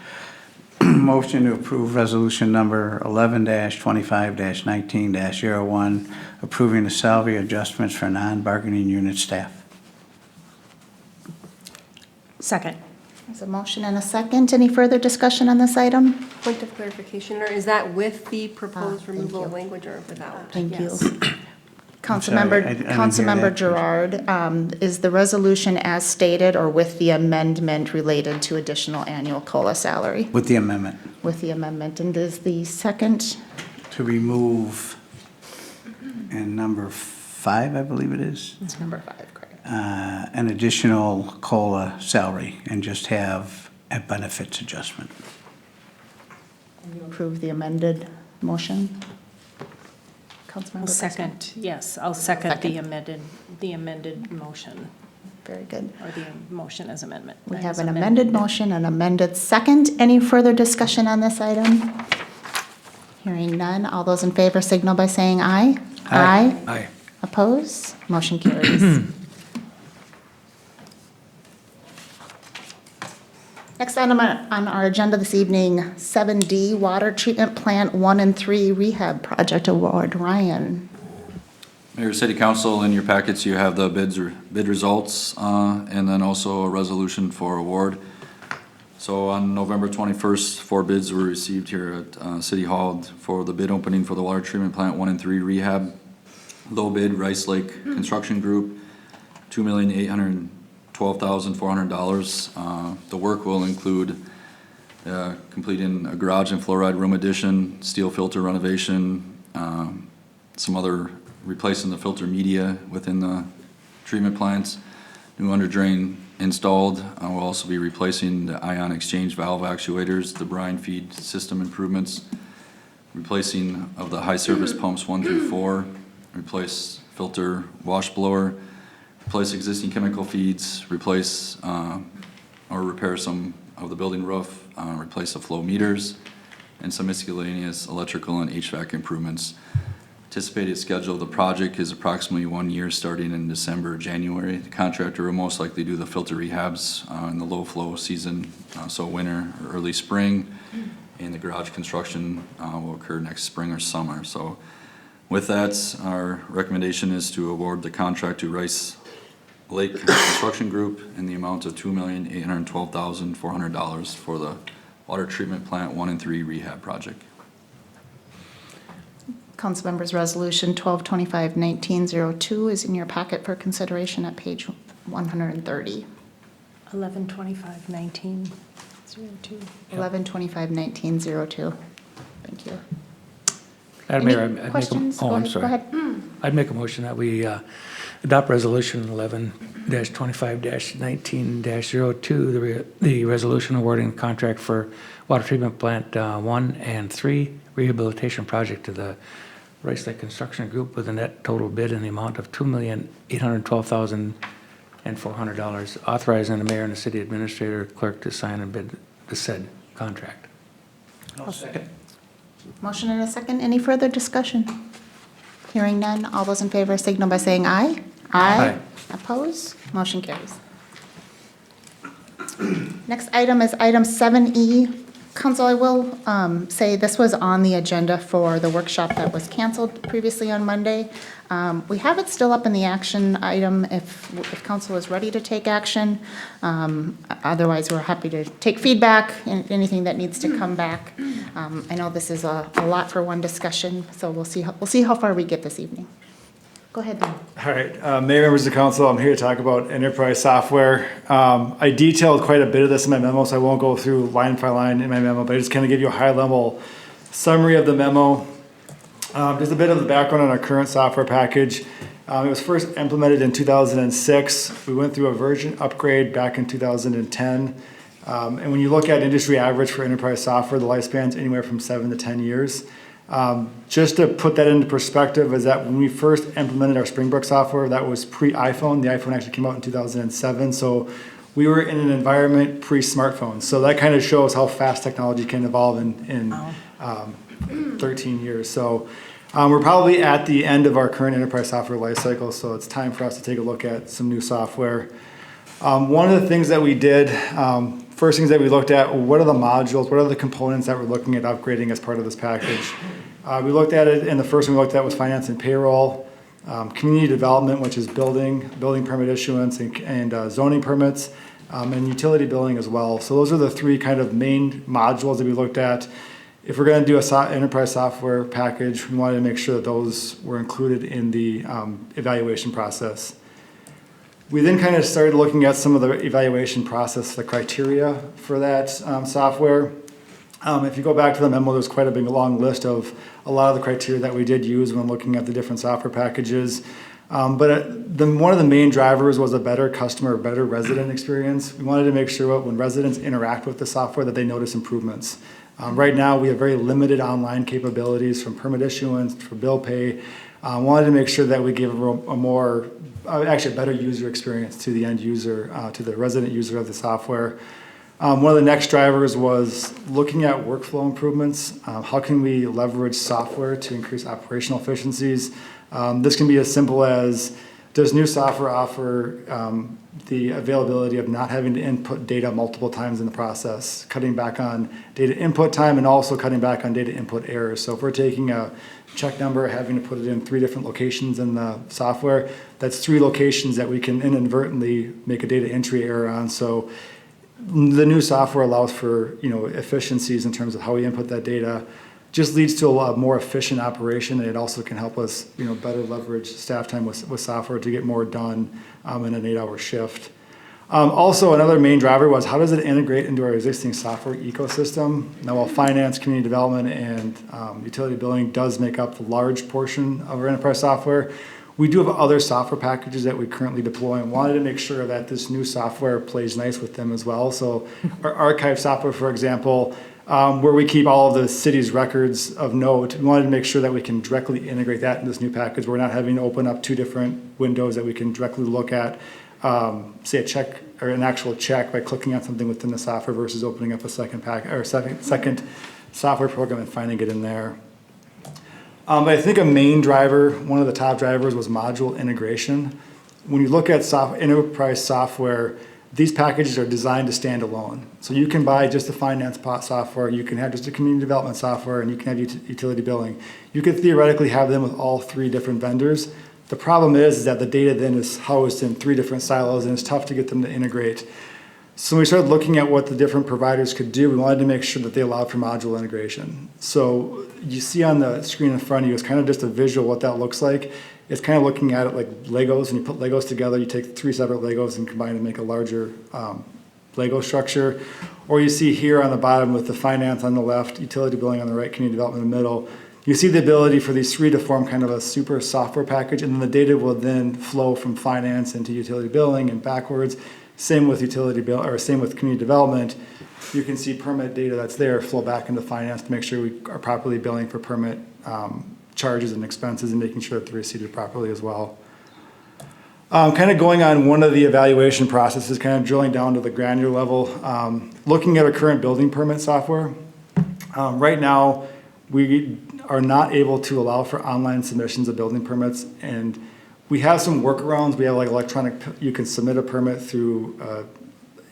motion to approve resolution number 11-25-19-01, approving the salary adjustments for non-bargaining unit staff. Second. There's a motion and a second. Any further discussion on this item? Point of clarification, or is that with the proposed thank removal you. of language or without? Thank you. Yes. sorry, I Councilmember didn't hear Councilmember that. Gerard, is the resolution as stated or with the amendment related to additional annual COLA salary? With the amendment With the amendment, and is the second, to remove, in number 5, I believe it is, it's number 5, correct? an additional COLA salary and just have a benefits adjustment. Approve the amended motion? Councilmember I'll Presley? second, yes, I'll second the amended motion, Very good. or the motion as amendment. We as have an amended motion, an amended second. Any further discussion on this item? Hearing none. All those in favor signal by saying aye. Aye. Aye. Oppose? Motion carries. Next item on our agenda this evening, 7D, Water Treatment Plant 1 and 3 Rehab Project Award. Ryan. Mayor, City Council, in your packets, you have the bid results, and then also a resolution for award. So on November 21st, 4 bids were received here at City Hall for the bid opening for the Water Treatment Plant 1 and 3 Rehab. Low bid, Rice Lake Construction Group, $2,812,400. The work will include completing a garage and fluoride room addition, steel filter renovation, some other replacing the filter media within the treatment plants, new under drain installed. We'll also be replacing the ion exchange valve actuators, the brine feed system improvements, replacing of the high service pumps 1 through 4, replace filter wash blower, replace existing chemical feeds, replace or repair some of the building roof, replace the flow meters, and some miscellaneous electrical and HVAC improvements. Anticipated schedule of the project is approximately 1 year, starting in December, January. The contractor will most likely do the filter rehabs in the low flow season, so winter or early spring, and the garage construction will occur next spring or summer. So with that, our recommendation is to award the contract to Rice Lake Construction Group in the amount of $2,812,400 for the Water Treatment Plant 1 and 3 Rehab Project. Councilmembers Resolution 1225-1902 is in your packet for consideration at page 130. 11/25/19/02. 1125-1902. Thank you. Madam Mayor, Any I'd make questions? oh, Go I'm ahead. sorry. Go ahead. I'd make a motion that we adopt Resolution 11-25-19-02, the resolution awarding contract for Water Treatment Plant 1 and 3 rehabilitation project to the Rice Lake Construction Group with a net total bid in the amount of $2,812,400 and $400, authorizing the mayor and the city administrator clerk to sign and bid the said contract. Motion and a second. Any further discussion? Hearing none. All those in favor signal by saying aye. Aye. Opposed? Motion carries. Next item is item 7E. Council, I will say this was on the agenda for the workshop that was canceled previously on Monday. We have it still up in the action item if council is ready to take action. Otherwise, we're happy to take feedback and anything that needs to come back. I know this is a lot for one discussion, so we'll see how far we get this evening. Go ahead, Ben. All right, Mayor, members of the council, I'm here to talk about enterprise software. I detailed quite a bit of this in my memo, so I won't go through line by line in my memo, but I just kind of give you a high-level summary of the memo. Just a bit of the background on our current software package. It was first implemented in 2006. We went through a version upgrade back in 2010. And when you look at industry average for enterprise software, the lifespan's anywhere from 7 to 10 years. Just to put that into perspective is that when we first implemented our Springbrook software, that was pre-iPhone. The iPhone actually came out in 2007. So we were in an environment pre-smartphone. So that kind of shows how fast technology can evolve in 13 years. So we're probably at the end of our current enterprise software lifecycle. So it's time for us to take a look at some new software. One of the things that we did, first things that we looked at, what are the modules, what are the components that we're looking at upgrading as part of this package? We looked at it, and the first one we looked at was finance and payroll, community development, which is building permit issuance and zoning permits, and utility billing as well. So those are the three kind of main modules that we looked at. If we're going to do a enterprise software package, we wanted to make sure that those were included in the evaluation process. We then kind of started looking at some of the evaluation process, the criteria for that software. If you go back to the memo, there's quite a big long list of a lot of the criteria that we did use when looking at the different software packages. But one of the main drivers was a better customer, better resident experience. We wanted to make sure when residents interact with the software that they notice improvements. Right now, we have very limited online capabilities from permit issuance, for bill pay. Wanted to make sure that we give a better user experience to the end user, to the resident user of the software. One of the next drivers was looking at workflow improvements. How can we leverage software to increase operational efficiencies? This can be as simple as, does new software offer the availability of not having to input data multiple times in the process, cutting back on data input time and also cutting back on data input errors. So if we're taking a check number, having to put it in 3 different locations in the software, that's 3 locations that we can inadvertently make a data entry error on. So the new software allows for efficiencies in terms of how we input that data. Just leads to a more efficient operation, and it also can help us better leverage staff time with software to get more done in an 8-hour shift. Also, another main driver was how does it integrate into our existing software ecosystem? Now, while finance, community development, and utility billing does make up the large portion of our enterprise software, we do have other software packages that we currently deploy and wanted to make sure that this new software plays nice with them as well. So our archive software, for example, where we keep all of the city's records of note, we wanted to make sure that we can directly integrate that in this new package. We're not having to open up 2 different windows that we can directly look at, say a check or an actual check by clicking on something within the software versus opening up a second software program and finding it in there. But I think a main driver, one of the top drivers, was module integration. When you look at enterprise software, these packages are designed to stand alone. So you can buy just the finance software, you can have just a community development software, and you can have utility billing. You could theoretically have them with all 3 different vendors. The problem is that the data then is housed in 3 different silos, and it's tough to get them to integrate. So when we started looking at what the different providers could do, we wanted to make sure that they allowed for module integration. So you see on the screen in front of you, it's kind of just a visual what that looks like. It's kind of looking at it like Legos. When you put Legos together, you take 3 separate Legos and combine to make a larger Lego structure. Or you see here on the bottom with the finance on the left, utility billing on the right, community development in the middle. You see the ability for these 3 to form kind of a super software package, and then the data will then flow from finance into utility billing and backwards. Same with same with community development. You can see permit data that's there flow back into finance to make sure we are properly billing for permit charges and expenses and making sure that they're received properly as well. Kind of going on one of the evaluation processes, kind of drilling down to the granular level, looking at our current building permit software. Right now, we are not able to allow for online submissions of building permits, and we have some workarounds. We have like electronic, you can submit a permit through,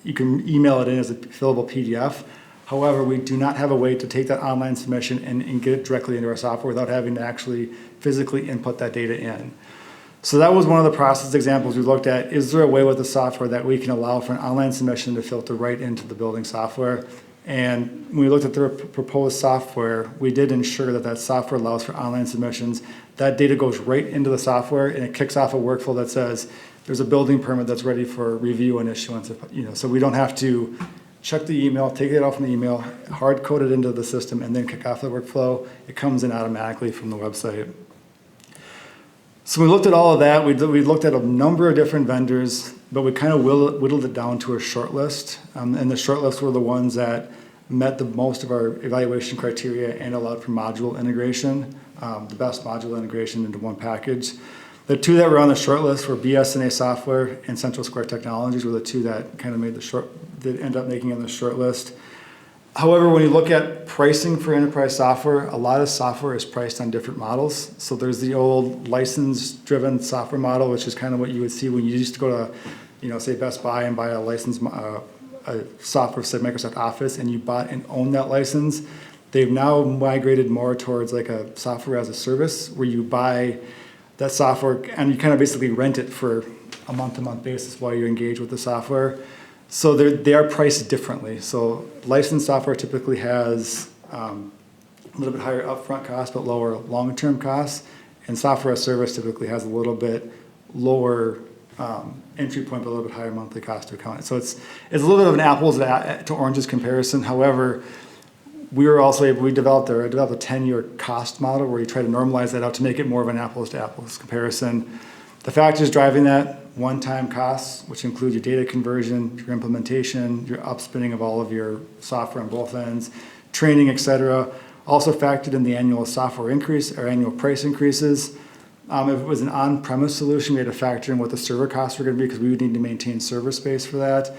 you can email it in as a fillable PDF. However, we do not have a way to take that online submission and get it directly into our software without having to actually physically input that data in. So that was one of the process examples we looked at. Is there a way with the software that we can allow for an online submission to filter right into the building software? And when we looked at the proposed software, we did ensure that that software allows for online submissions. That data goes right into the software and it kicks off a workflow that says there's a building permit that's ready for review and issuance. So we don't have to check the email, take it out from the email, hard code it into the system, and then kick off the workflow. It comes in automatically from the website. So we looked at all of that. We looked at a number of different vendors, but we kind of whittled it down to a short list. And the short list were the ones that met the most of our evaluation criteria and allowed for module integration, the best module integration into one package. The two that were on the short list were BS&A Software and Central Square Technologies were the two that kind of made that ended up making it on the short list. However, when you look at pricing for enterprise software, a lot of software is priced on different models. So there's the old license-driven software model, which is kind of what you would see when you used to go to, say Best Buy and buy a license, a software, say Microsoft Office, and you bought and owned that license. They've now migrated more towards like a software as a service, where you buy that software and you kind of basically rent it for a month-to-month basis while you engage with the software. So they are priced differently. So licensed software typically has a little bit higher upfront cost, but lower long-term costs. And software as a service typically has a little bit lower entry point, but a little bit higher monthly cost to account. So it's a little bit of an apples to oranges comparison. However, we were also able, I developed a 10-year cost model where you try to normalize that out to make it more of an apples to apples comparison. The factors driving that: one-time costs, which include your data conversion, your implementation, your upspinning of all of your software on both ends, training, et cetera. Also factored in the annual software increase or annual price increases. If it was an on-premise solution, we had to factor in what the server costs were going to be because we would need to maintain server space for that.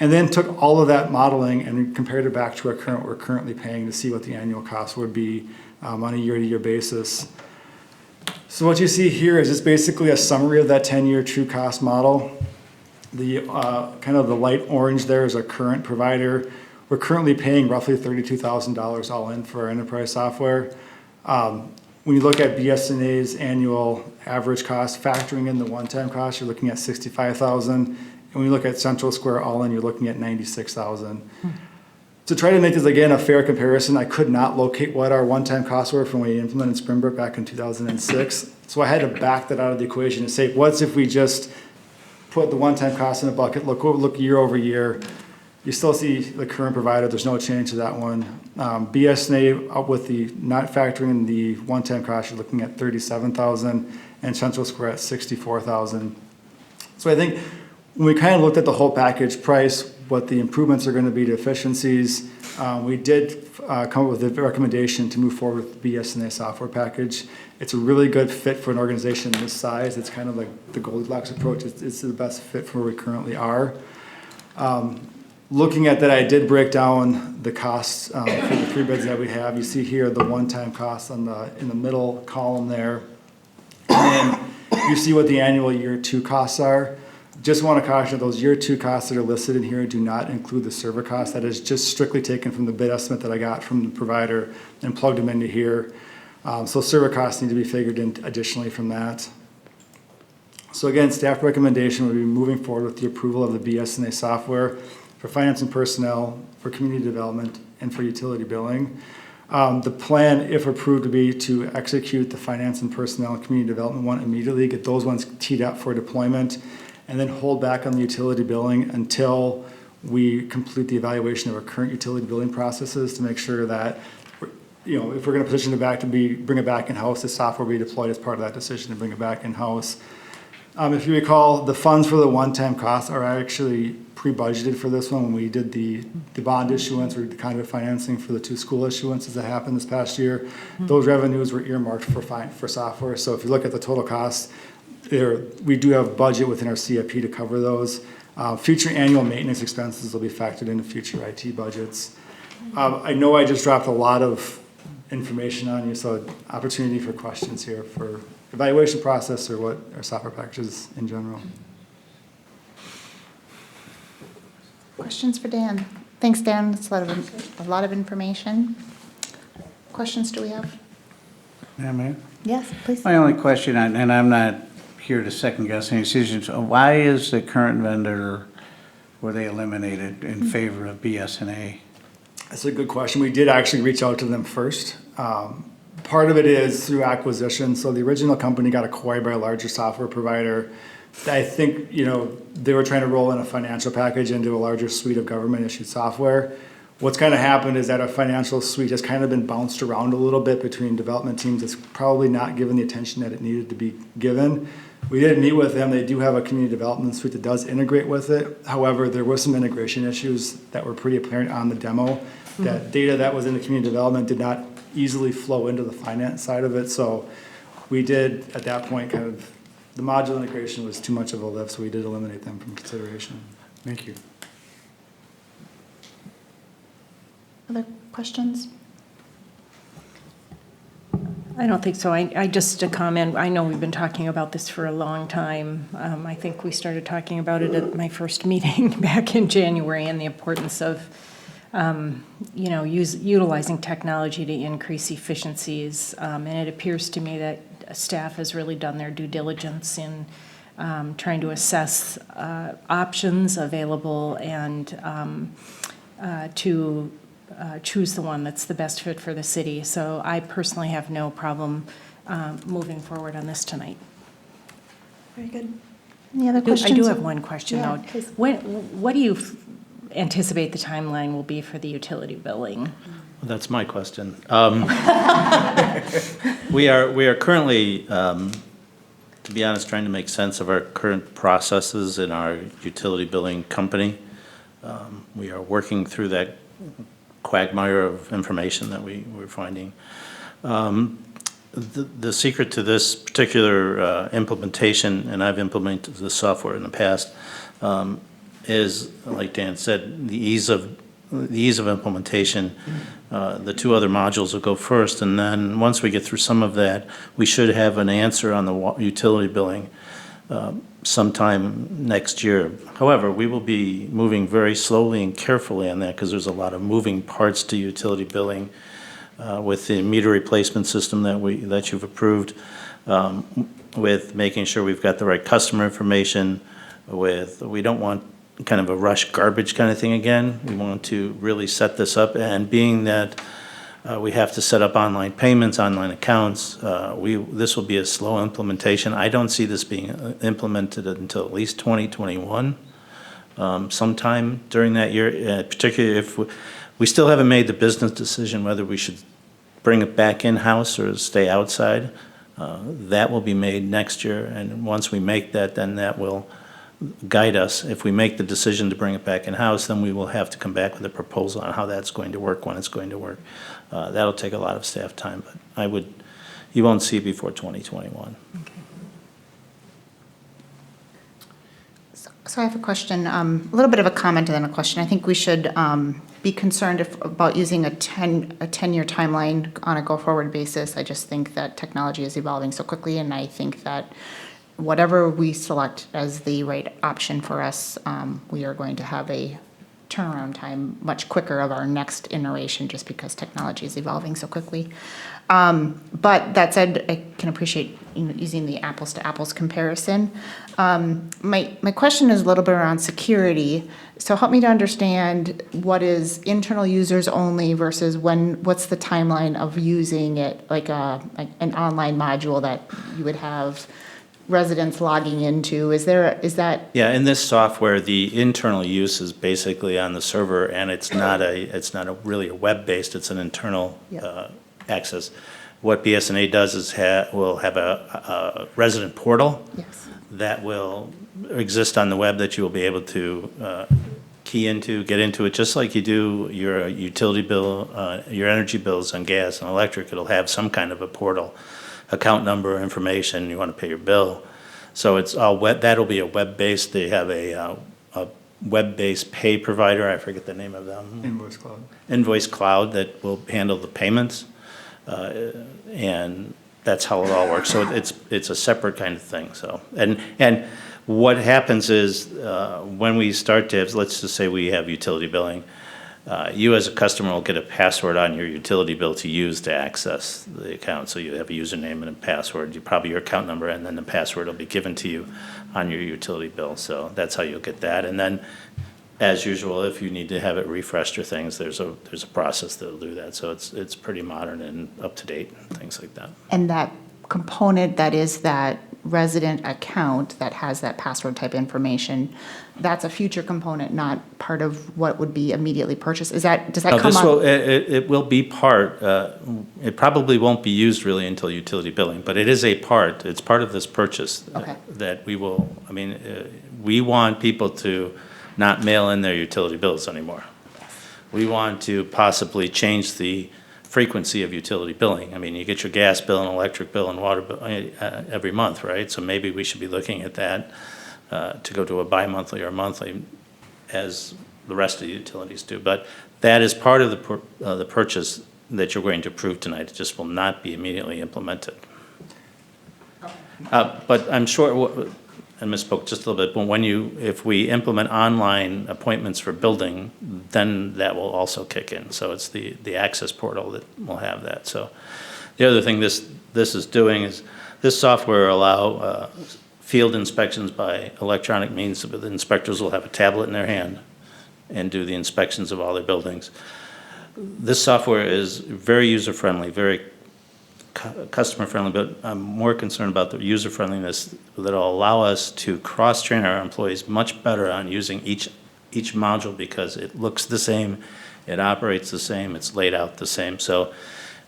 And then took all of that modeling and compared it back to what we're currently paying to see what the annual cost would be on a year-to-year basis. So what you see here is just basically a summary of that 10-year true cost model. The kind of the light orange there is our current provider. We're currently paying roughly $32,000 all in for our enterprise software. When you look at BS&A's annual average cost, factoring in the one-time cost, you're looking at $65,000. And when you look at Central Square all in, you're looking at $96,000. To try to make this, again, a fair comparison, I could not locate what our one-time costs were from when we implemented Springbrook back in 2006. So I had to back that out of the equation and say, what's if we just put the one-time cost in a bucket, look year over year. You still see the current provider, there's no change to that one. BS&A, up with the not factoring in the one-time cost, you're looking at $37,000, and Central Square at $64,000. So I think when we kind of looked at the whole package price, what the improvements are going to be to efficiencies, we did come up with a recommendation to move forward with the BS&A software package. It's a really good fit for an organization this size. It's kind of like the Goldilocks approach. It's the best fit for where we currently are. Looking at that, I did break down the costs for the three bids that we have. You see here the one-time costs in the middle column there. And then you see what the annual year two costs are. Just want to caution, those year two costs that are listed in here do not include the server costs. That is just strictly taken from the bid estimate that I got from the provider and plugged them into here. So server costs need to be figured in additionally from that. So again, staff recommendation would be moving forward with the approval of the BS&A software for finance and personnel, for community development, and for utility billing. The plan, if approved, would be to execute the finance and personnel and community development one immediately, get those ones teed up for deployment, and then hold back on the utility billing until we complete the evaluation of our current utility billing processes to make sure that, if we're going to position it back to bring it back in-house, the software will be deployed as part of that decision to bring it back in-house. If you recall, the funds for the one-time costs are actually pre-budgeted for this one when we did the bond issuance or the conduit financing for the two school issuances that happened this past year. Those revenues were earmarked for software. So if you look at the total costs, we do have budget within our CIP to cover those. Future annual maintenance expenses will be factored into future IT budgets. I know I just dropped a lot of information on you, so opportunity for questions here for evaluation process or what our software packages in general. Questions for Dan? Thanks, Dan. That's a lot of information. Questions do we have? Yeah, man. Yes, please. My only question, and I'm not here to second guess any decisions, why is the current vendor, were they eliminated in favor of BS&A? That's a good question. We did actually reach out to them first. Part of it is through acquisition. So the original company got acquired by a larger software provider. I think, they were trying to roll in a financial package into a larger suite of government issued software. What's kind of happened is that our financial suite has kind of been bounced around a little bit between development teams. It's probably not given the attention that it needed to be given. We did meet with them. They do have a community development suite that does integrate with it. However, there were some integration issues that were pretty apparent on the demo. That data that was in the community development did not easily flow into the finance side of it. So we did, at that point, the modular integration was too much of a lift, so we did eliminate them from consideration. Thank you. Other questions? I don't think so. I just to comment, I know we've been talking about this for a long time. I think we started talking about it at my first meeting back in January, and the importance of, utilizing technology to increase efficiencies. And it appears to me that staff has really done their due diligence in trying to assess options available and to choose the one that's the best fit for the city. So I personally have no problem moving forward on this tonight. Very good. Any other I questions? do have one question, Yeah, though. please. What do you anticipate the timeline will be for the utility billing? That's my question. We are currently, to be honest, trying to make sense of our current processes in our utility billing company. We are working through that quagmire of information that we're finding. The secret to this particular implementation, and I've implemented the software in the past, is, like Dan said, the ease of implementation. The two other modules will go first, and then once we get through some of that, we should have an answer on the utility billing sometime next year. However, we will be moving very slowly and carefully on that because there's a lot of moving parts to utility billing with the meter replacement system that you've approved, with making sure we've got the right customer information. We don't want kind of a rush garbage kind of thing again. We want to really set this up, and being that we have to set up online payments, online accounts, this will be a slow implementation. I don't see this being implemented until at least 2021, sometime during that year, particularly if we still haven't made the business decision whether we should bring it back in-house or stay outside. That will be made next year, and once we make that, then that will guide us. If we make the decision to bring it back in-house, then we will have to come back with a proposal on how that's going to work, when it's going to work. That'll take a lot of staff time, but you won't see it before 2021. So I have a question, a little bit of a comment and then a question. I think we should be concerned about using a 10-year timeline on a go-forward basis. I just think that technology is evolving so quickly, and I think that whatever we select as the right option for us, we are going to have a turnaround time much quicker of our next iteration just because technology is evolving so quickly. But that said, I can appreciate using the apples to apples comparison. My question is a little bit around security. So help me to understand what is internal users only versus what's the timeline of using it, like an online module that you would have residents logging into? Is that? Yeah, in this software, the internal use is basically on the server, and it's not really a web-based, it's an internal access. What BS&A does is we'll have a resident portal that will exist on the web that you will be able to key into, get into it, just like you do your utility bill, your energy bills on gas and electric. It'll have some kind of a portal, account number, information, you want to pay your bill. So it's all web, that'll be a web-based, they have a web-based pay provider, I forget the name of them. Invoice Cloud. Invoice Cloud that will handle the payments. And that's how it all works. So it's a separate kind of thing, so. And what happens is, when we start to have, let's just say we have utility billing, you as a customer will get a password on your utility bill to use to access the account. So you have a username and a password, probably your account number, and then the password will be given to you on your utility bill. So that's how you'll get that. And then, as usual, if you need to have it refreshed or things, there's a process that'll do that. So it's pretty modern and up to date and things like that. And that component that is that resident account that has that password type information, that's a future component, not part of what would be immediately purchased. Does that come This on? will, it will be part, it probably won't be used really until utility billing, but it is a part, it's part of this purchase. Okay. That we will, I mean, we want people to not mail in their utility bills anymore. We want to possibly change the frequency of utility billing. I mean, you get your gas bill and electric bill and water bill every month, right? So maybe we should be looking at that to go to a bi-monthly or monthly as the rest of the utilities do. But that is part of the purchase that you're going to approve tonight. It just will not be immediately implemented. But I'm sure, I misspoke just a little bit, but if we implement online appointments for building, then that will also kick in. So it's the access portal that will have that. So the other thing this is doing is this software will allow field inspections by electronic means. So the inspectors will have a tablet in their hand and do the inspections of all their buildings. This software is very user-friendly, very customer-friendly, but I'm more concerned about the user-friendliness that'll allow us to cross-train our employees much better on using each module because it looks the same, it operates the same, it's laid out the same. So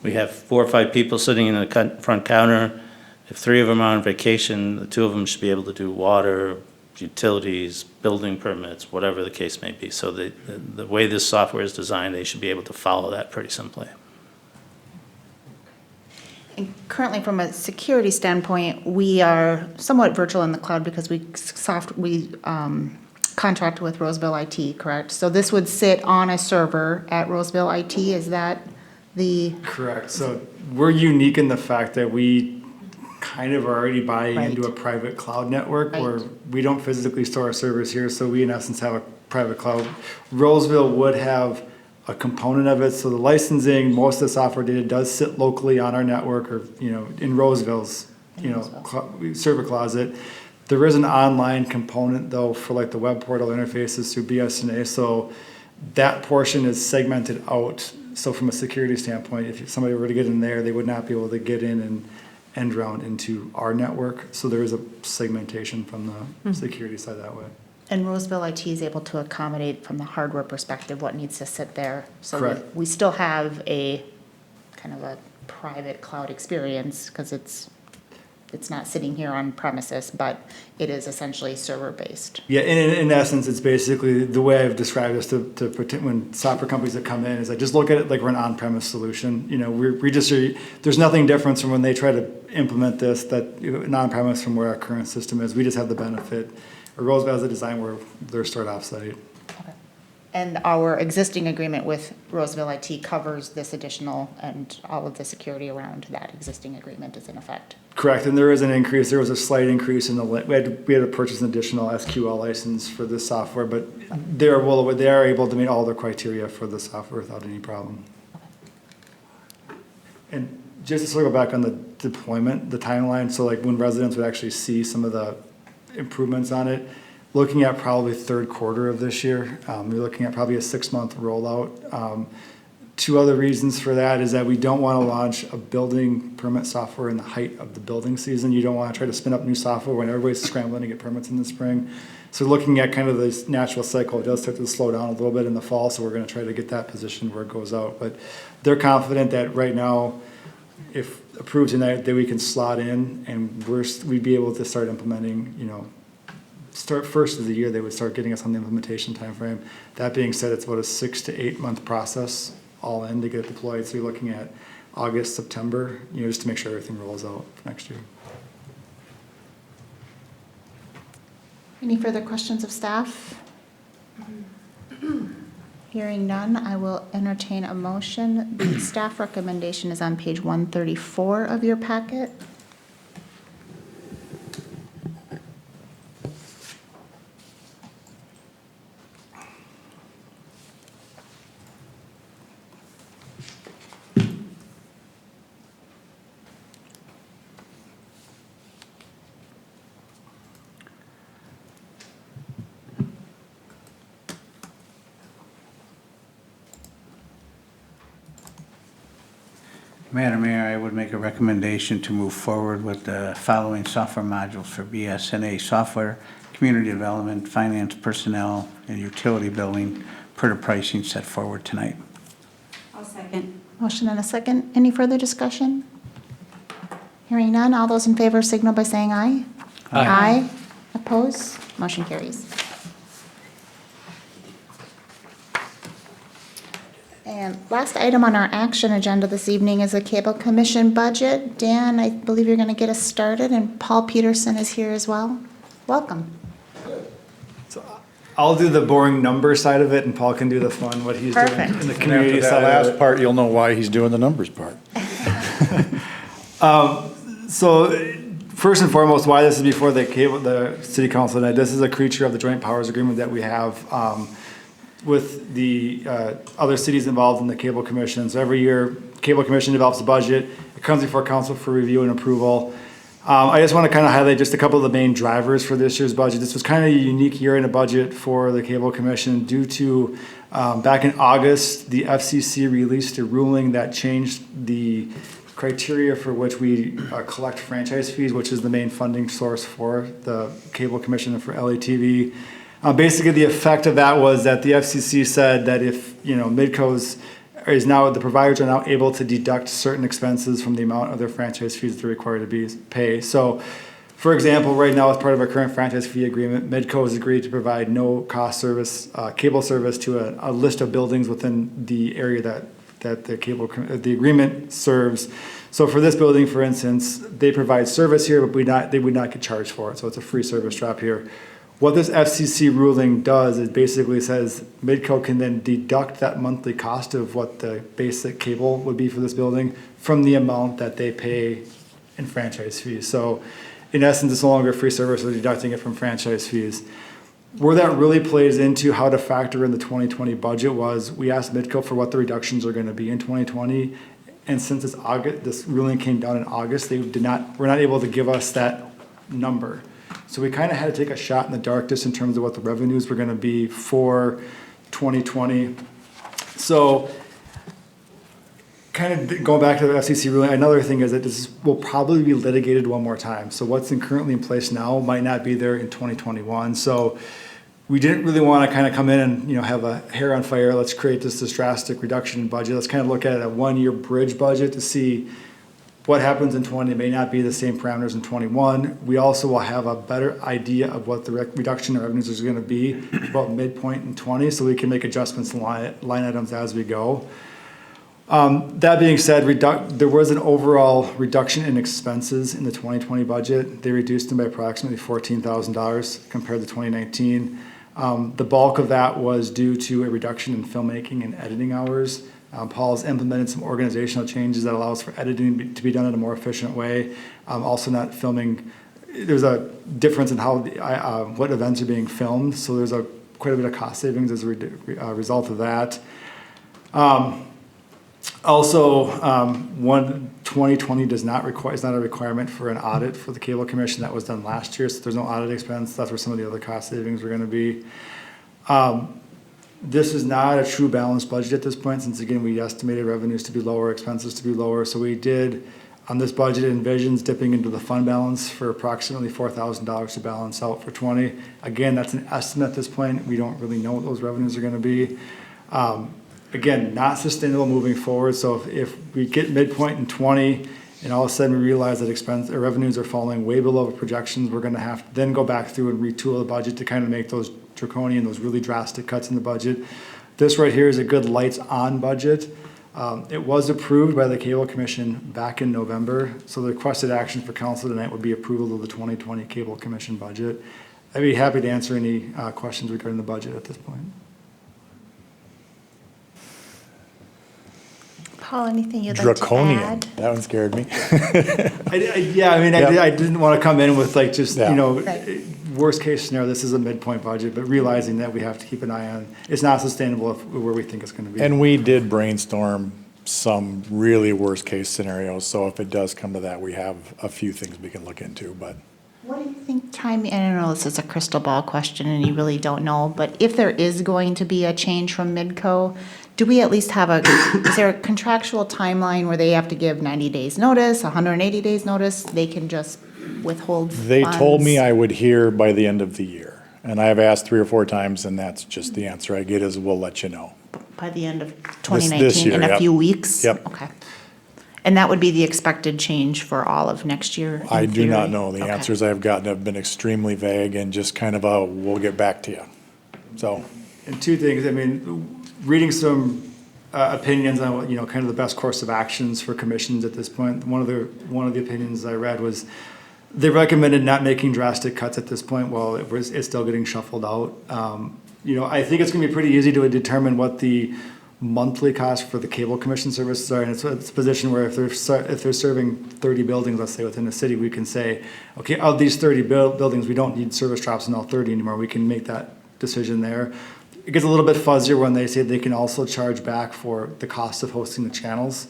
we have 4 or 5 people sitting in the front counter. If 3 of them are on vacation, the 2 of them should be able to do water, utilities, building permits, whatever the case may be. So the way this software is designed, they should be able to follow that pretty simply. And currently, from a security standpoint, we are somewhat virtual in the cloud because we contract with Roseville IT, correct? So this would sit on a server at Roseville IT, is that the? Correct. So we're unique in the fact that we kind of already buy Right. into a private cloud network Right. where we don't physically store our servers here. So we in essence have a private cloud. Roseville would have a component of it. So the licensing, most of the software data does sit locally on our network or, in Roseville's, server closet. There is an online component though for like the web portal interfaces through BSNA. So that portion is segmented out. So from a security standpoint, if somebody were to get in there, they would not be able to get in and end round into our network. So there is a segmentation from the security side that way. And Roseville IT is able to accommodate from the hardware perspective what needs to sit there. So Correct. we still have a kind of a private cloud experience because it's not sitting here on premises, but it is essentially server-based. Yeah, in essence, it's basically the way I've described this to protect when software companies that come in is I just look at it like we're an on-premise solution. There's nothing different from when they try to implement this that on-premise from where our current system is. We just have the benefit. Roseville has a design where they're stored offsite. And our existing agreement with Roseville IT covers this additional and all of the security around that existing agreement is in effect. Correct, and there is an increase. There was a slight increase in we had to purchase an additional SQL license for this software, but they are able to meet all the criteria for the software without any problem. And just to circle back on the deployment, the timeline, so like when residents would actually see some of the improvements on it, looking at probably third quarter of this year. We're looking at probably a 6-month rollout. 2 other reasons for that is that we don't want to launch a building permit software in the height of the building season. You don't want to try to spin up new software when everybody's scrambling to get permits in the spring. So looking at kind of this natural cycle, it does start to slow down a little bit in the fall, so we're going to try to get that positioned where it goes out. But they're confident that right now, if approved tonight, that we can slot in and we'd be able to start implementing, start first of the year, they would start getting us on the implementation timeframe. That being said, it's about a 6 to 8 month process all in to get it deployed. So you're looking at August, September, just to make sure everything rolls out next year. Any further questions of staff? Hearing none, I will entertain a motion. The staff recommendation is on page 134 of your packet. Madam Mayor, I would make a recommendation to move forward with the following software modules for BSNA software, community development, finance, personnel, and utility billing per the pricing set forward tonight. I'll second. Motion and a second. Any further discussion? Hearing none, all those in favor signal by saying aye. Aye. Oppose? Motion carries. And last item on our action agenda this evening is a cable commission budget. Dan, I believe you're going to get us started, and Paul Peterson is here as well. Welcome. I'll do the boring number side of it, and Paul can do the fun, what he's doing Perfect. in the community After side that of last it. part, you'll know why he's doing the numbers part. So first and foremost, why this is before the city council tonight, this is a creature of the joint powers agreement that we have with the other cities involved in the cable commission. So every year, cable commission develops a budget. It comes before council for review and approval. I just want to kind of highlight just a couple of the main drivers for this year's budget. This was kind of a unique year in a budget for the cable commission due to back in August, the FCC released a ruling that changed the criteria for which we collect franchise fees, which is the main funding source for the cable commission and for LATV. Basically, the effect of that was that the FCC said that if, Midco's is now, the providers are now able to deduct certain expenses from the amount of their franchise fees that they're required to pay. So, for example, right now, as part of our current franchise fee agreement, Midco has agreed to provide no-cost service, cable service to a list of buildings within the area that the agreement serves. So for this building, for instance, they provide service here, but they would not get charged for it. So it's a free service drop here. What this FCC ruling does is basically says Midco can then deduct that monthly cost of what the basic cable would be for this building from the amount that they pay in franchise fees. So in essence, it's no longer a free service, we're deducting it from franchise fees. Where that really plays into how to factor in the 2020 budget was we asked Midco for what the reductions are going to be in 2020. And since it's August, this ruling came down in August, they were not able to give us that number. So we kind of had to take a shot in the dark just in terms of what the revenues were going to be for 2020. So kind of going back to the FCC ruling, another thing is that this will probably be litigated one more time. So what's currently in place now might not be there in 2021. So we didn't really want to kind of come in and have a hair on fire. Let's create this drastic reduction in budget. Let's kind of look at a one-year bridge budget to see what happens in 20. It may not be the same parameters in 21. We also will have a better idea of what the reduction in revenues is going to be about midpoint in 20, so we can make adjustments to line items as we go. That being said, there was an overall reduction in expenses in the 2020 budget. They reduced them by approximately $14,000 compared to 2019. The bulk of that was due to a reduction in filmmaking and editing hours. Paul's implemented some organizational changes that allows for editing to be done in a more efficient way. Also not filming, there's a difference in how what events are being filmed, so there's quite a bit of cost savings as a result of that. Also, 2020 is not a requirement for an audit for the cable commission. That was done last year, so there's no audit expense. That's where some of the other cost savings are going to be. This is not a true balanced budget at this point, since again, we estimated revenues to be lower, expenses to be lower. So we did, on this budget, envisions dipping into the fund balance for approximately $4,000 to balance out for 20. Again, that's an estimate at this point. We don't really know what those revenues are going to be. Again, not sustainable moving forward. So if we get midpoint in 20 and all of a sudden we realize that revenues are falling way below projections, we're going to have to then go back through and retool the budget to kind of make those draconian, those really drastic cuts in the budget. This right here is a good lights on budget. It was approved by the Cable Commission back in November. So the requested action for council tonight would be approval of the 2020 Cable Commission budget. I'd be happy to answer any questions regarding the budget at this point. Paul, anything you'd like to Draconian. add? That one scared me. Yeah, I mean, Yep. I didn't want to come in with like just, Yeah. Right. worst case scenario, this is a midpoint budget, but realizing that we have to keep an eye on, it's not sustainable where we think it's going to be. And we did brainstorm some really worst case scenarios, so if it does come to that, we have a few things we can look into, but What do you think timing, I don't know, this is a crystal ball question and you really don't know, but if there is going to be a change from Midco, do we at least have is there a contractual timeline where they have to give 90 days notice, 180 days notice? They can just withhold they told me funds? I would hear by the end of the year. And I've asked 3 or 4 times, and that's just the answer I get is we'll let you know. By the end of This 2019, year, in a yep. few weeks? Yep. Okay. And that would be the expected change for all of next year? I in do not theory? know. The Okay. answers I've gotten have been extremely vague and just kind of a, we'll get back to you. So, And two things, I mean, reading some opinions on what, kind of the best course of actions for commissions at this point. One of the opinions I read was they recommended not making drastic cuts at this point while it's still getting shuffled out. I think it's gonna be pretty easy to determine what the monthly cost for the cable commission services are, and it's a position where if they're serving 30 buildings, let's say within the city, we can say, okay, of these 30 buildings, we don't need service drops in all 30 anymore. We can make that decision there. It gets a little bit fuzzier when they say they can also charge back for the cost of hosting the channels,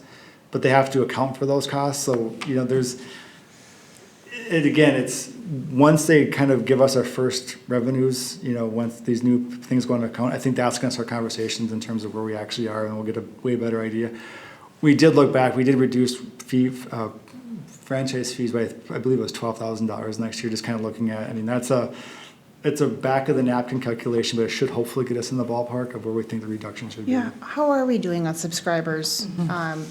but they have to account for those costs. So, it's once they kind of give us our first revenues, once these new things go into account, I think that's going to start conversations in terms of where we actually are, and we'll get a way better idea. We did look back, we did reduce franchise fees by, I believe it was $12,000 next year, just kind of looking at, it's a back of the napkin calculation, but it should hopefully get us in the ballpark of where we think the reduction should be. Yeah, how are we doing on subscribers?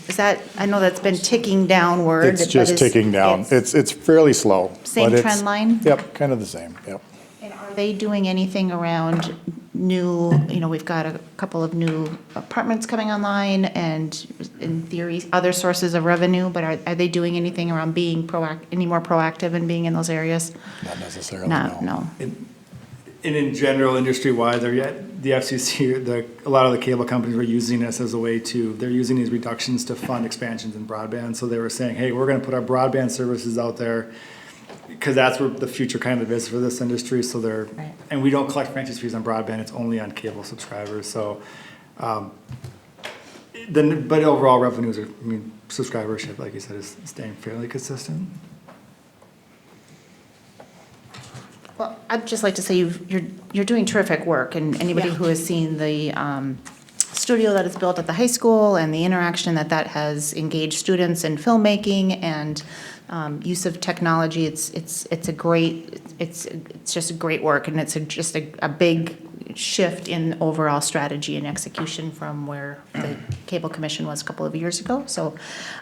Is that, I know that's been ticking downward. it's but just ticking down. It's fairly slow. Same but trend line? Yep, kind of the same, yep. And are they doing anything around new, we've got a couple of new apartments coming online and in theory, other sources of revenue, but are they doing anything around being any more proactive and being in those areas? Not necessarily, No. And in general, industry-wide, the FCC, a lot of the cable companies were using this as a way they're using these reductions to fund expansions in broadband. So they were saying, hey, we're gonna put our broadband services out there because that's where the future kind of is for this industry. So Right. and we don't collect franchise fees on broadband, it's only on cable subscribers. So, but overall revenues subscribership, like you said, is staying fairly consistent. Well, I'd just like to say you're doing terrific work, and anybody Yeah. who has seen the studio that is built at the high school and the interaction that has engaged students in filmmaking and use of technology, it's just a great work, and it's just a big shift in overall strategy and execution from where the Cable Commission was a couple of years ago. So,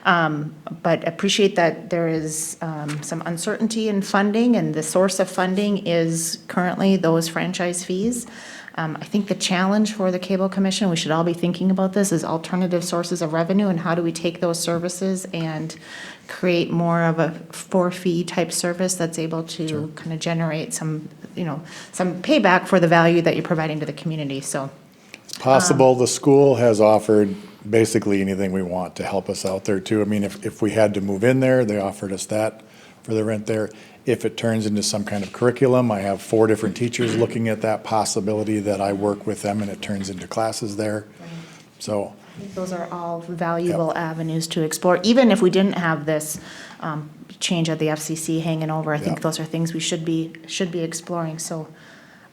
but appreciate that there is some uncertainty in funding, and the source of funding is currently those franchise fees. I think the challenge for the Cable Commission, we should all be thinking about this, is alternative sources of revenue and how do we take those services and create more of a for-fee type service that's able to kind of generate some payback for the value that you're providing to the community, so. It's possible the school has offered basically anything we want to help us out there too. I mean, if we had to move in there, they offered us that for the rent there. If it turns into some kind of curriculum, I have 4 different teachers looking at that possibility that I work with them and it turns into classes there. So, I think those are all valuable avenues to explore, even if we didn't have this change at the FCC hanging over. I think Yeah. those are things we should be exploring, so.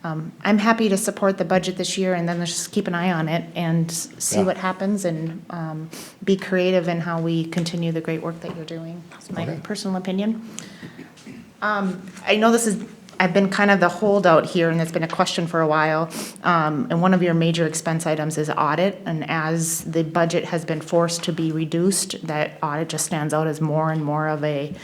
I'm happy to support the budget this year, and then let's just keep an eye on it and see Yeah. what happens and be creative in how we continue the great work that you're doing. That's my personal opinion. I know I've been kind of the holdout here, and it's been a question for a while. And one of your major expense items is audit, and as the budget has been forced to be reduced, that audit just stands out as more and more of an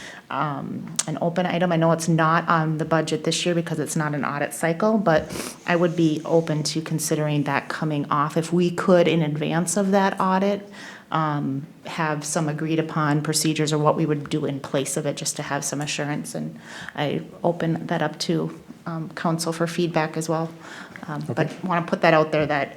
open item. I know it's not on the budget this year because it's not an audit cycle, but I would be open to considering that coming off. If we could, in advance of that audit, have some agreed upon procedures or what we would do in place of it, just to have some assurance, and I open that up to council for feedback as well. But want to put that out there that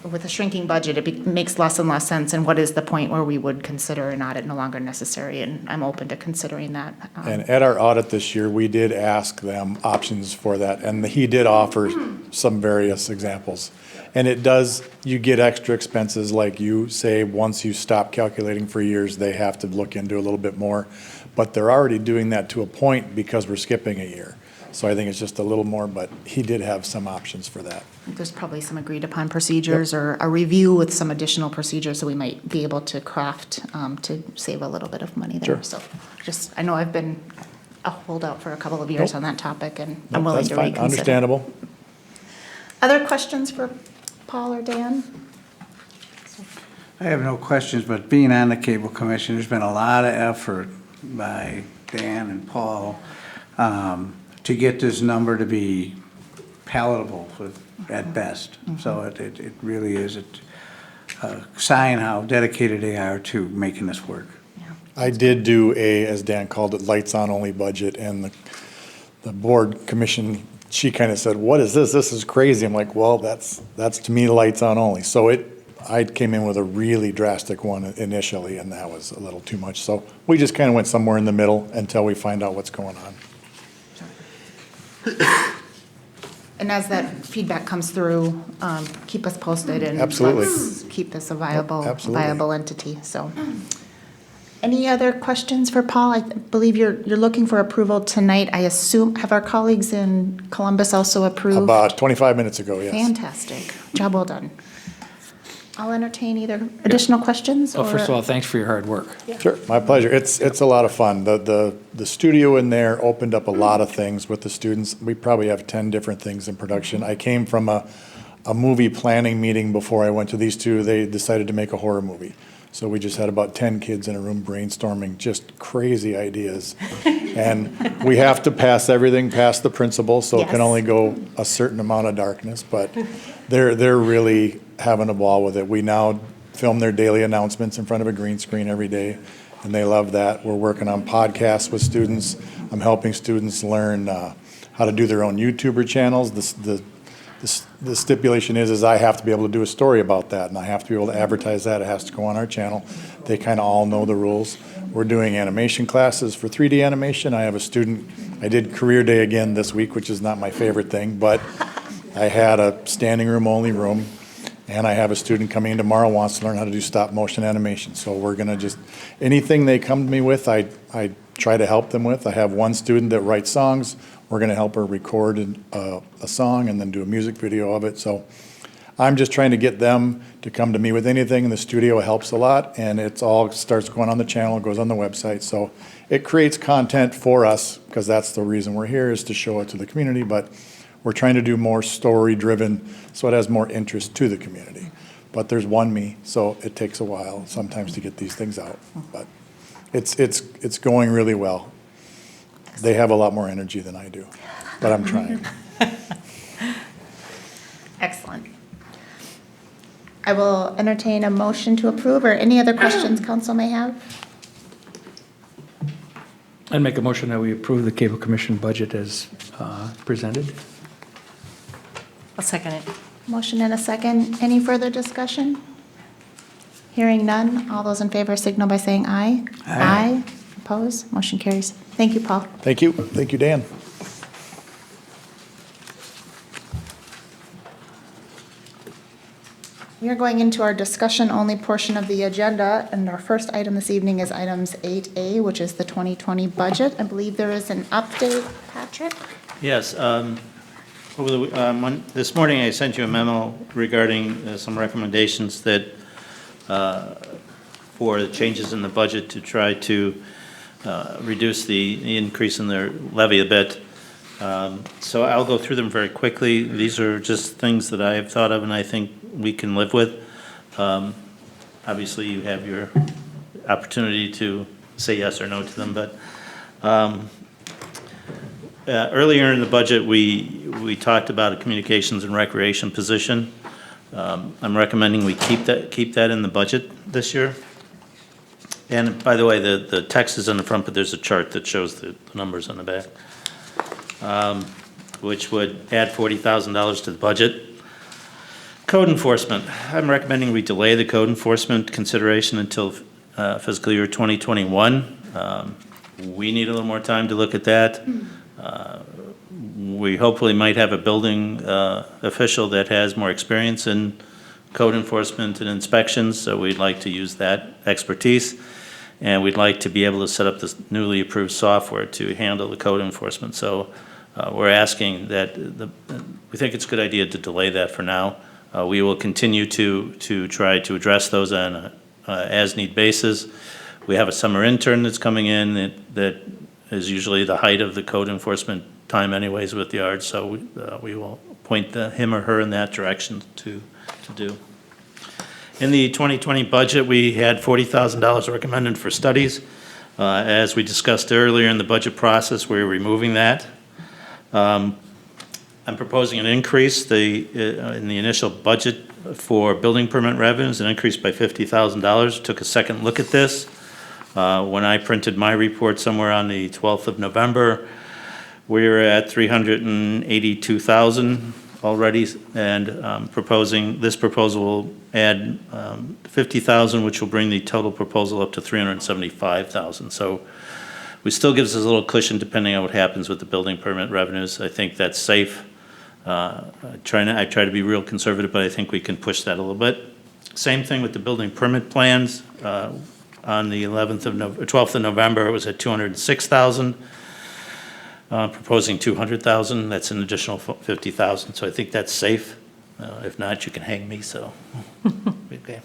with a shrinking budget, it makes less and less sense, and what is the point where we would consider an audit no longer necessary, and I'm open to considering that. And at our audit this year, we did ask them options for that, and he did offer some various examples. And it does, you get extra expenses, like you say, once you stop calculating for years, they have to look into a little bit more. But they're already doing that to a point because we're skipping a year. So I think it's just a little more, but he did have some options for that. There's probably some agreed upon procedures or a review with some additional procedures that we might be able to craft to save a little bit of money there. Sure. So just, I know I've been a holdout for a couple of years Nope. on that topic, and Nope, I'm willing that's to fine. reconsider. Understandable. Other questions for Paul or Dan? I have no questions, but being on the Cable Commission, there's been a lot of effort by Dan and Paul to get this number to be palatable at best. So it really is a sign how dedicated they are to making this work. I did do a, as Dan called it, lights on only budget, and the board commission, she kind of said, what is this? This is crazy. I'm like, well, that's to me lights on only. So I came in with a really drastic one initially, and that was a little too much. So we just kind of went somewhere in the middle until we find out what's going on. And as that feedback comes through, keep us posted and Absolutely. let's keep this a Yep, absolutely. viable entity, so. Any other questions for Paul? I believe you're looking for approval tonight. I assume, have our colleagues in Columbus also approved? About 25 minutes ago, yes. Fantastic. Job well done. I'll entertain either additional questions or. Well, first of all, thanks for your hard work. Sure, my pleasure. It's a lot of fun. The studio in there opened up a lot of things with the students. We probably have 10 different things in production. I came from a movie planning meeting before I went to these two. They decided to make a horror movie. So we just had about 10 kids in a room brainstorming just crazy ideas. And we have to pass everything past the principal, so it Yes. can only go a certain amount of darkness. But they're really having a ball with it. We now film their daily announcements in front of a green screen every day, and they love that. We're working on podcasts with students. I'm helping students learn how to do their own YouTuber channels. The stipulation is I have to be able to do a story about that, and I have to be able to advertise that. It has to go on our channel. They kind of all know the rules. We're doing animation classes for 3D animation. I have a student, I did career day again this week, which is not my favorite thing, but I had a standing room only room, and I have a student coming in tomorrow wants to learn how to do stop motion animation. So we're gonna just, anything they come to me with, I try to help them with. I have one student that writes songs. We're going to help her record a song and then do a music video of it. So I'm just trying to get them to come to me with anything, and the studio helps a lot, and it's all starts going on the channel, goes on the website. So it creates content for us, because that's the reason we're here, is to show it to the community, but we're trying to do more story-driven so it has more interest to the community. But there's one me, so it takes a while sometimes to get these things out. But it's going really well. They have a lot more energy than I do, but I'm trying. Excellent. I will entertain a motion to approve, or any other questions council may have. I'd make a motion that we approve the Cable Commission budget as presented. I'll second it. Motion and a second. Any further discussion? Hearing none. All those in favor signal by saying aye. Aye. Opposed? Motion carries. Thank you, Paul. Thank you. Thank you, Dan. We are going into our discussion-only portion of the agenda, and our first item this evening is items 8A, which is the 2020 budget. I believe there is an update, Patrick? Yes, this morning I sent you a memo regarding some recommendations that, for the changes in the budget to try to reduce the increase in their levy a bit. So I'll go through them very quickly. These are just things that I have thought of and I think we can live with. Obviously, you have your opportunity to say yes or no to them, but earlier in the budget, we talked about a communications and recreation position. I'm recommending we keep that in the budget this year. And by the way, the text is in the front, but there's a chart that shows the numbers on the back. which would add $40,000 to the budget. Code enforcement, I'm recommending we delay the code enforcement consideration until fiscal year 2021. We need a little more time to look at that. We hopefully might have a building official that has more experience in code enforcement and inspections, so we'd like to use that expertise. And we'd like to be able to set up this newly approved software to handle the code enforcement. So we're asking that, we think it's a good idea to delay that for now. We will continue to try to address those on a as-need basis. We have a summer intern that's coming in that is usually the height of the code enforcement time anyways with the yard, so we will point him or her in that direction to do. In the 2020 budget, we had $40,000 recommended for studies. As we discussed earlier in the budget process, we're removing that. I'm proposing an increase in the initial budget for building permit revenues, an increase by $50,000. Took a second look at this. When I printed my report somewhere on the 12th of November, we were at $382,000 already, and this proposal will add $50,000, which will bring the total proposal up to $375,000. So we still gives us a little cushion depending on what happens with the building permit revenues. I think that's safe. I try to be real conservative, but I think we can push that a little bit. Same thing with the building permit plans. On the 12th of November, it was at $206,000. Proposing $200,000. That's an additional $50,000. So I think that's safe. If not, you can hang me. So, okay.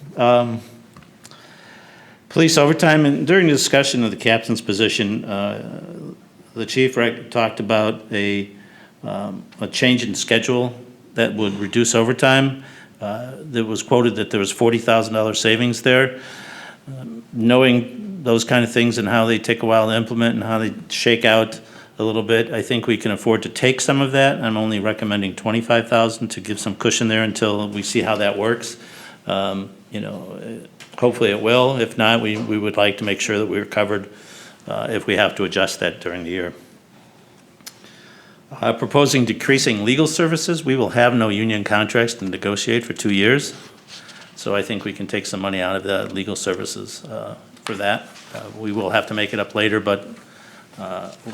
Police overtime, and during the discussion of the captain's position, the chief talked about a change in schedule that would reduce overtime. There was quoted that there was $40,000 savings there. Knowing those kind of things and how they take a while to implement and how they shake out a little bit, I think we can afford to take some of that. I'm only recommending $25,000 to give some cushion there until we see how that works. Hopefully it will. If not, we would like to make sure that we're covered if we have to adjust that during the year. Proposing decreasing legal services. We will have no union contracts to negotiate for 2 years. So I think we can take some money out of the legal services for that. We will have to make it up later, but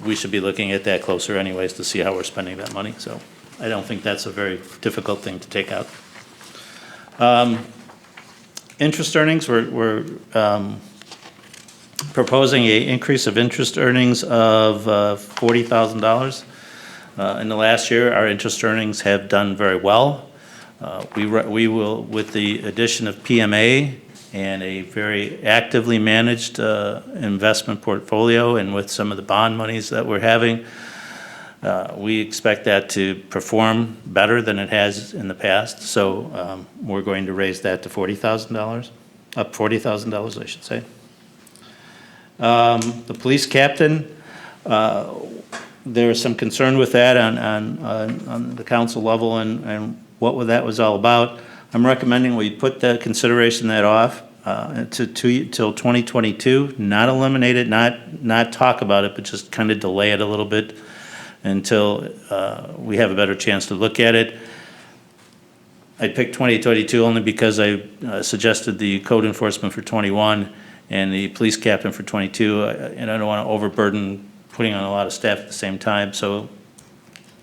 we should be looking at that closer anyways to see how we're spending that money. So I don't think that's a very difficult thing to take out. Interest earnings, we're proposing an increase of interest earnings of $40,000. In the last year, our interest earnings have done very well. We will, with the addition of PMA and a very actively managed investment portfolio, and with some of the bond monies that we're having, we expect that to perform better than it has in the past. So we're going to raise that to $40,000, up $40,000, I should say. The police captain, there was some concern with that on the council level and what that was all about. I'm recommending we put the consideration that off till 2022, not eliminate it, not talk about it, but just kind of delay it a little bit until we have a better chance to look at it. I picked 2022 only because I suggested the code enforcement for 21 and the police captain for 22, and I don't want to overburden putting on a lot of staff at the same time. So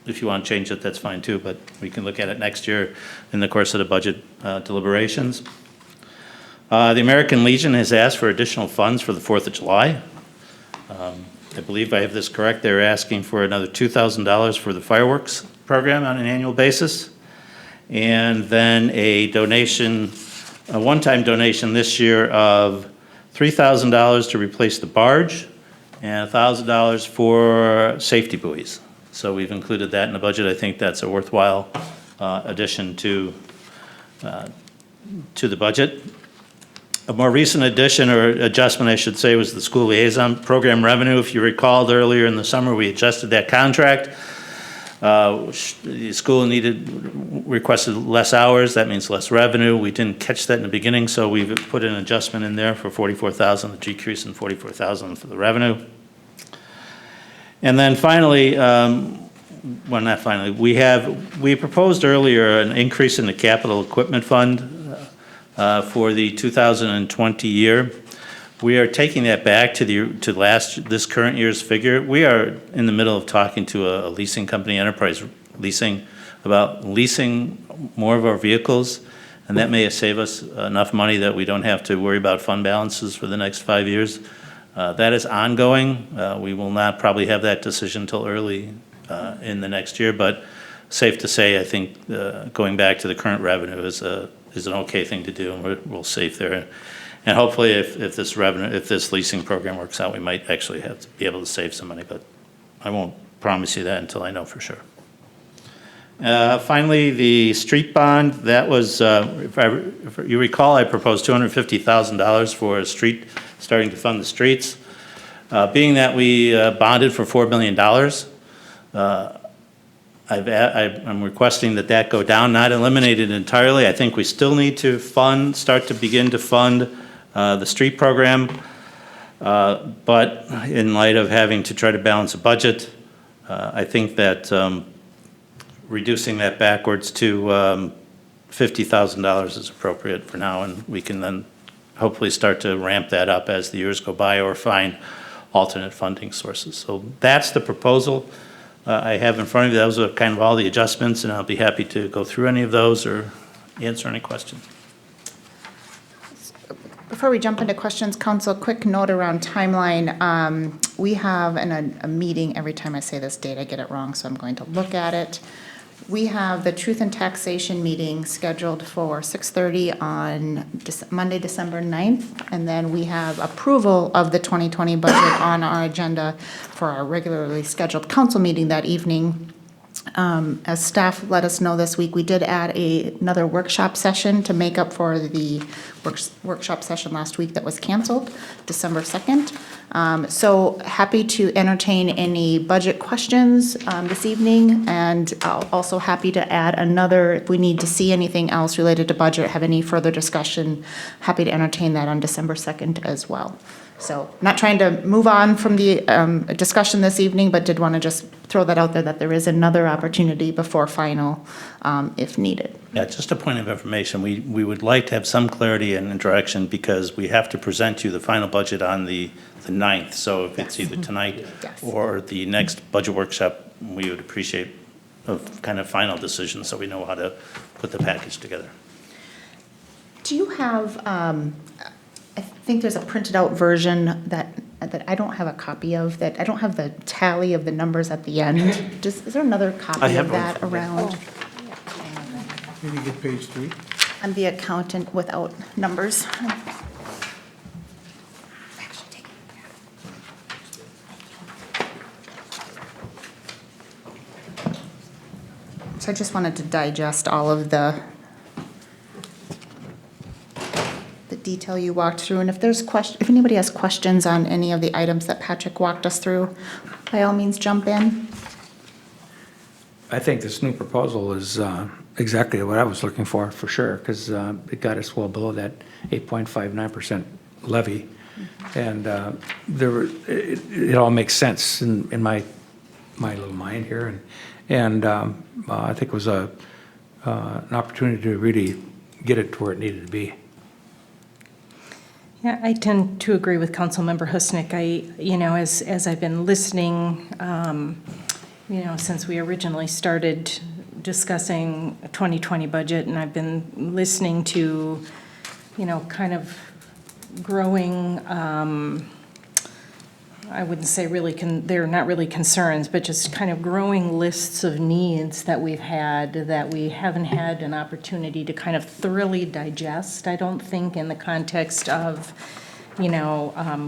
if you want to change it, that's fine too, but we can look at it next year in the course of the budget deliberations. The American Legion has asked for additional funds for the 4th of July. I believe I have this correct. They're asking for another $2,000 for the fireworks program on an annual basis. And then a one-time donation this year of $3,000 to replace the barge and $1,000 for safety buoys. So we've included that in the budget. I think that's a worthwhile addition to the budget. A more recent addition, or adjustment I should say, was the school liaison program revenue. If you recalled earlier in the summer, we adjusted that contract. The school requested less hours. That means less revenue. We didn't catch that in the beginning, so we've put an adjustment in there for $44,000, the decrease in $44,000 for the revenue. And then finally, well, not finally, we proposed earlier an increase in the capital equipment fund for the 2020 year. We are taking that back to this current year's figure. We are in the middle of talking to a leasing company, Enterprise Leasing, about leasing more of our vehicles, and that may save us enough money that we don't have to worry about fund balances for the next 5 years. That is ongoing. We will not probably have that decision until early in the next year, but safe to say, I think going back to the current revenue is an okay thing to do, and we'll save there. And hopefully, if this leasing program works out, we might actually have to be able to save some money, but I won't promise you that until I know for sure. Finally, the street bond, that was, if you recall, I proposed $250,000 for a street, starting to fund the streets. Being that we bonded for $4 million, I'm requesting that go down, not eliminated entirely. I think we still need to start to begin to fund the street program, but in light of having to try to balance a budget, I think that reducing that backwards to $50,000 is appropriate for now, and we can then hopefully start to ramp that up as the years go by or find alternate funding sources. So that's the proposal I have in front of you. Those are kind of all the adjustments, and I'll be happy to go through any of those or answer any questions. Before we jump into questions, Council, quick note around timeline. We have a meeting, every time I say this date, I get it wrong, so I'm going to look at it. We have the Truth and Taxation meeting scheduled for 6:30 on Monday, December 9th, and then we have approval of the 2020 budget on our agenda for our regularly scheduled council meeting that evening. As staff let us know this week, we did add another workshop session to make up for the workshop session last week that was canceled, December 2nd. So happy to entertain any budget questions this evening, and also happy to add another, if we need to see anything else related to budget, have any further discussion, happy to entertain that on December 2nd as well. So not trying to move on from the discussion this evening, but did want to just throw that out there that there is another opportunity before final if needed. Yeah, just a point of information. We would like to have some clarity and direction because we have to present you the final budget on the 9th. So if it's either tonight or the next budget workshop, we would appreciate a kind of final decision so we know how to put the package together. Do you have, I think there's a printed out version that I don't have a copy of, that I don't have the tally of the numbers at the end. Is there another copy of that around? Did you get page 3? I'm the accountant without numbers. So I just wanted to digest all of the detail you walked through, and if anybody has questions on any of the items that Patrick walked us through, by all means jump in. I think this new proposal is exactly what I was looking for sure, because it got us well below that 8.59% levy. And it all makes sense in my little mind here. And I think it was an opportunity to really get it to where it needed to be. Yeah, I tend to agree with Councilmember Husnick. As I've been listening, since we originally started discussing a 2020 budget, and I've been listening to, kind of growing, I wouldn't say really, they're not really concerns, but just kind of growing lists of needs that we've had that we haven't had an opportunity to kind of thoroughly digest, I don't think, in the context of,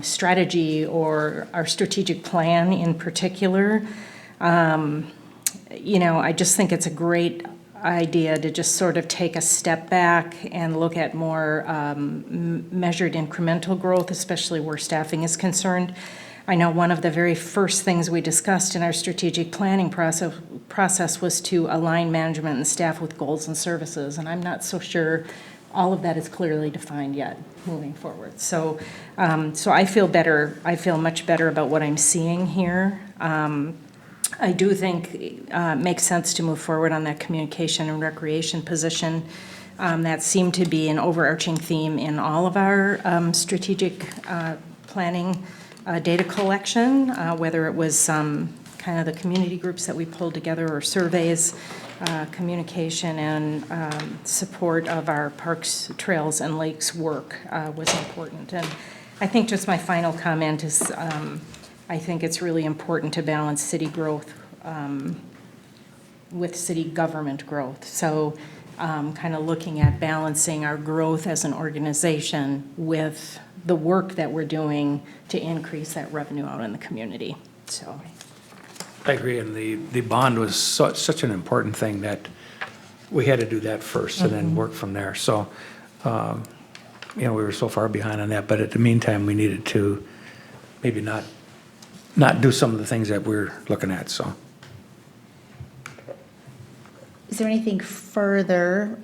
strategy or our strategic plan in particular. I just think it's a great idea to just sort of take a step back and look at more measured incremental growth, especially where staffing is concerned. I know one of the very first things we discussed in our strategic planning process was to align management and staff with goals and services, and I'm not so sure all of that is clearly defined yet moving forward. So I feel better. I feel much better about what I'm seeing here. I do think it makes sense to move forward on that communication and recreation position. That seemed to be an overarching theme in all of our strategic planning data collection, whether it was kind of the community groups that we pulled together or surveys, communication and support of our parks, trails, and lakes work was important. And I think just my final comment is I think it's really important to balance city growth with city government growth. So kind of looking at balancing our growth as an organization with the work that we're doing to increase that revenue out in the community. So I agree, and the bond was such an important thing that we had to do that first and then work from there. So, we were so far behind on that, but at the meantime, we needed to maybe not do some of the things that we're looking at, so. Is there anything further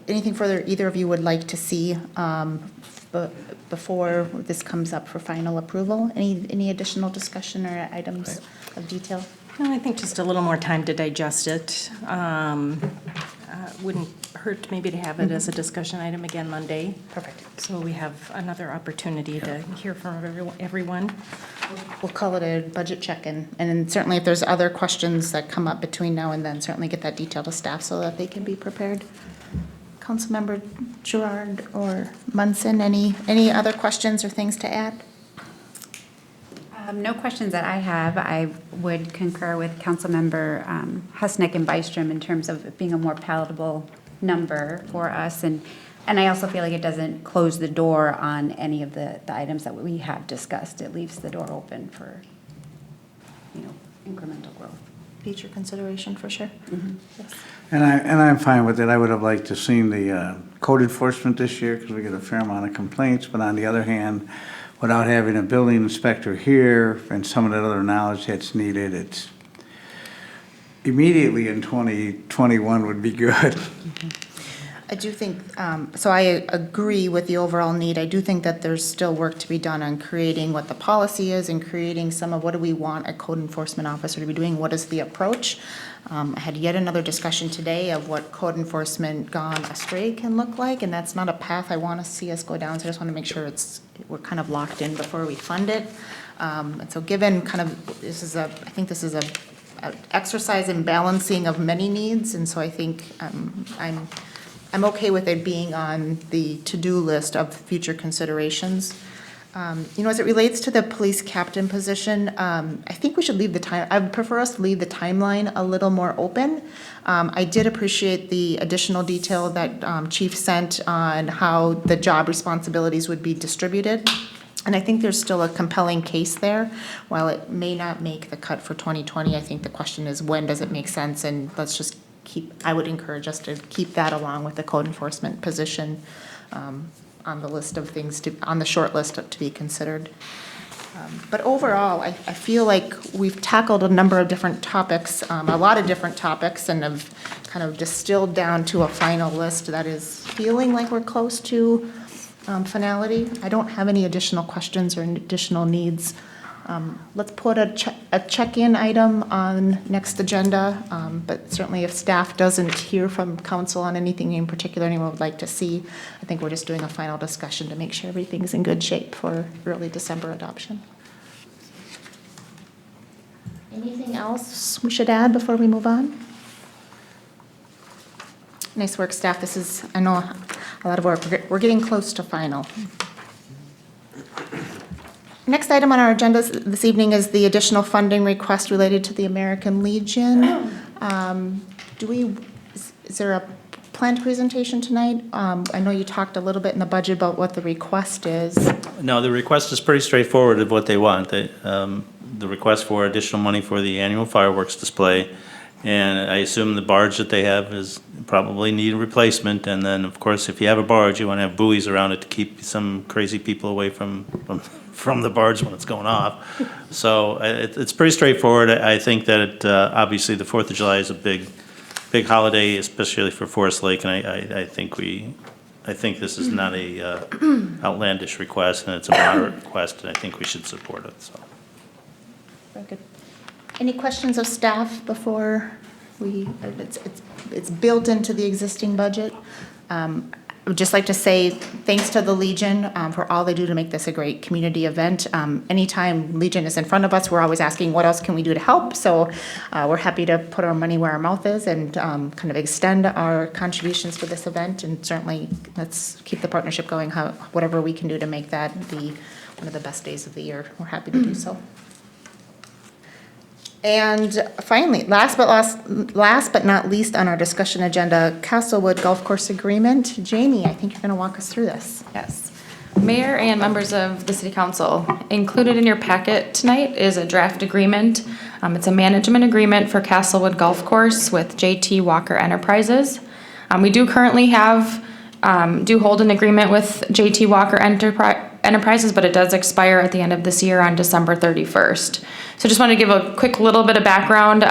either of you would like to see before this comes up for final approval? Any additional discussion or items of detail? I think just a little more time to digest it. Wouldn't hurt maybe to have it as a discussion item again Monday. Perfect. So we have another opportunity to hear from everyone. We'll call it a budget check-in, and then certainly if there's other questions that come up between now and then, certainly get that detail to staff so that they can be prepared. Councilmember Gerard or Munson, any other questions or things to add? No questions that I have. I would concur with Councilmember Husnick and Byström in terms of it being a more palatable number for us. And I also feel like it doesn't close the door on any of the items that we have discussed. It leaves the door open for, incremental growth. Future consideration for sure. Yes. And I'm fine with it. I would have liked to seen the code enforcement this year because we get a fair amount of complaints. But on the other hand, without having a building inspector here and some of that other knowledge that's needed, it's immediately in 2021 would be good. I do think, so I agree with the overall need. I do think that there's still work to be done on creating what the policy is and creating some of what do we want a code enforcement officer to be doing, what is the approach. I had yet another discussion today of what code enforcement gone astray can look like, and that's not a path I want to see us go down, so I just want to make sure we're kind of locked in before we fund it. And so given kind of, I think this is a exercise in balancing of many needs, and so I think I'm okay with it being on the to-do list of future considerations. As it relates to the police captain position, I think we should leave I would prefer us to leave the timeline a little more open. I did appreciate the additional detail that Chief sent on how the job responsibilities would be distributed. And I think there's still a compelling case there. While it may not make the cut for 2020, I think the question is when does it make sense? And let's just I would encourage us to keep that along with the code enforcement position on the list of things on the short list to be considered. But overall, I feel like we've tackled a number of different topics, a lot of different topics, and have kind of distilled down to a final list that is feeling like we're close to finality. I don't have any additional questions or additional needs. Let's put a check-in item on next agenda, but certainly if staff doesn't hear from council on anything in particular anyone would like to see, I think we're just doing a final discussion to make sure everything's in good shape for early December adoption. Anything else we should add before we move on? Nice work, staff. This is, I know, a lot of work. We're getting close to final. Next item on our agenda this evening is the additional funding request related to the American Legion. Is there a planned presentation tonight? I know you talked a little bit in the budget about what the request is. No, the request is pretty straightforward of what they want. The request for additional money for the annual fireworks display. And I assume the barge that they have is probably need a replacement. And then, of course, if you have a barge, you want to have buoys around it to keep some crazy people away from the barge when it's going off. So it's pretty straightforward. I think that obviously the 4th of July is a big holiday, especially for Forest Lake. And I think this is not a outlandish request, and it's a moderate request, and I think we should support it. So. Very good. Any questions of staff before it's built into the existing budget? I would just like to say thanks to the Legion for all they do to make this a great community event. Anytime Legion is in front of us, we're always asking what else can we do to help. So we're happy to put our money where our mouth is and kind of extend our contributions to this event. And certainly let's keep the partnership going, whatever we can do to make that one of the best days of the year. We're happy to do so. And finally, last but not least on our discussion agenda, Castlewood Golf Course Agreement. Jamie, I think you're going to walk us through this. Yes. Mayor and members of the City Council, included in your packet tonight is a draft agreement. It's a management agreement for Castlewood Golf Course with JT Walker Enterprises. We do currently hold an agreement with JT Walker Enterprises, but it does expire at the end of this year on December 31st. So just want to give a quick little bit of background.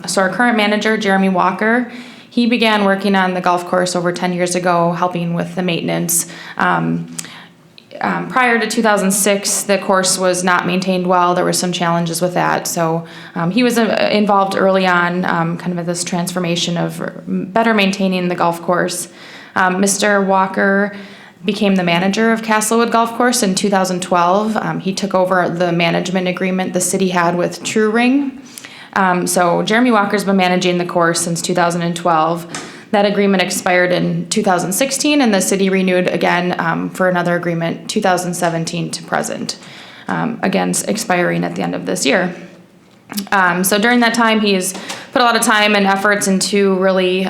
So our current manager, Jeremy Walker, he began working on the golf course over 10 years ago, helping with the maintenance. Prior to 2006, the course was not maintained well. There were some challenges with that. So he was involved early on, kind of in this transformation of better maintaining the golf course. Mr. Walker became the manager of Castlewood Golf Course in 2012. He took over the management agreement the city had with True Ring. So Jeremy Walker's been managing the course since 2012. That agreement expired in 2016, and the city renewed again for another agreement 2017 to present, again expiring at the end of this year. So during that time, he's put a lot of time and efforts into really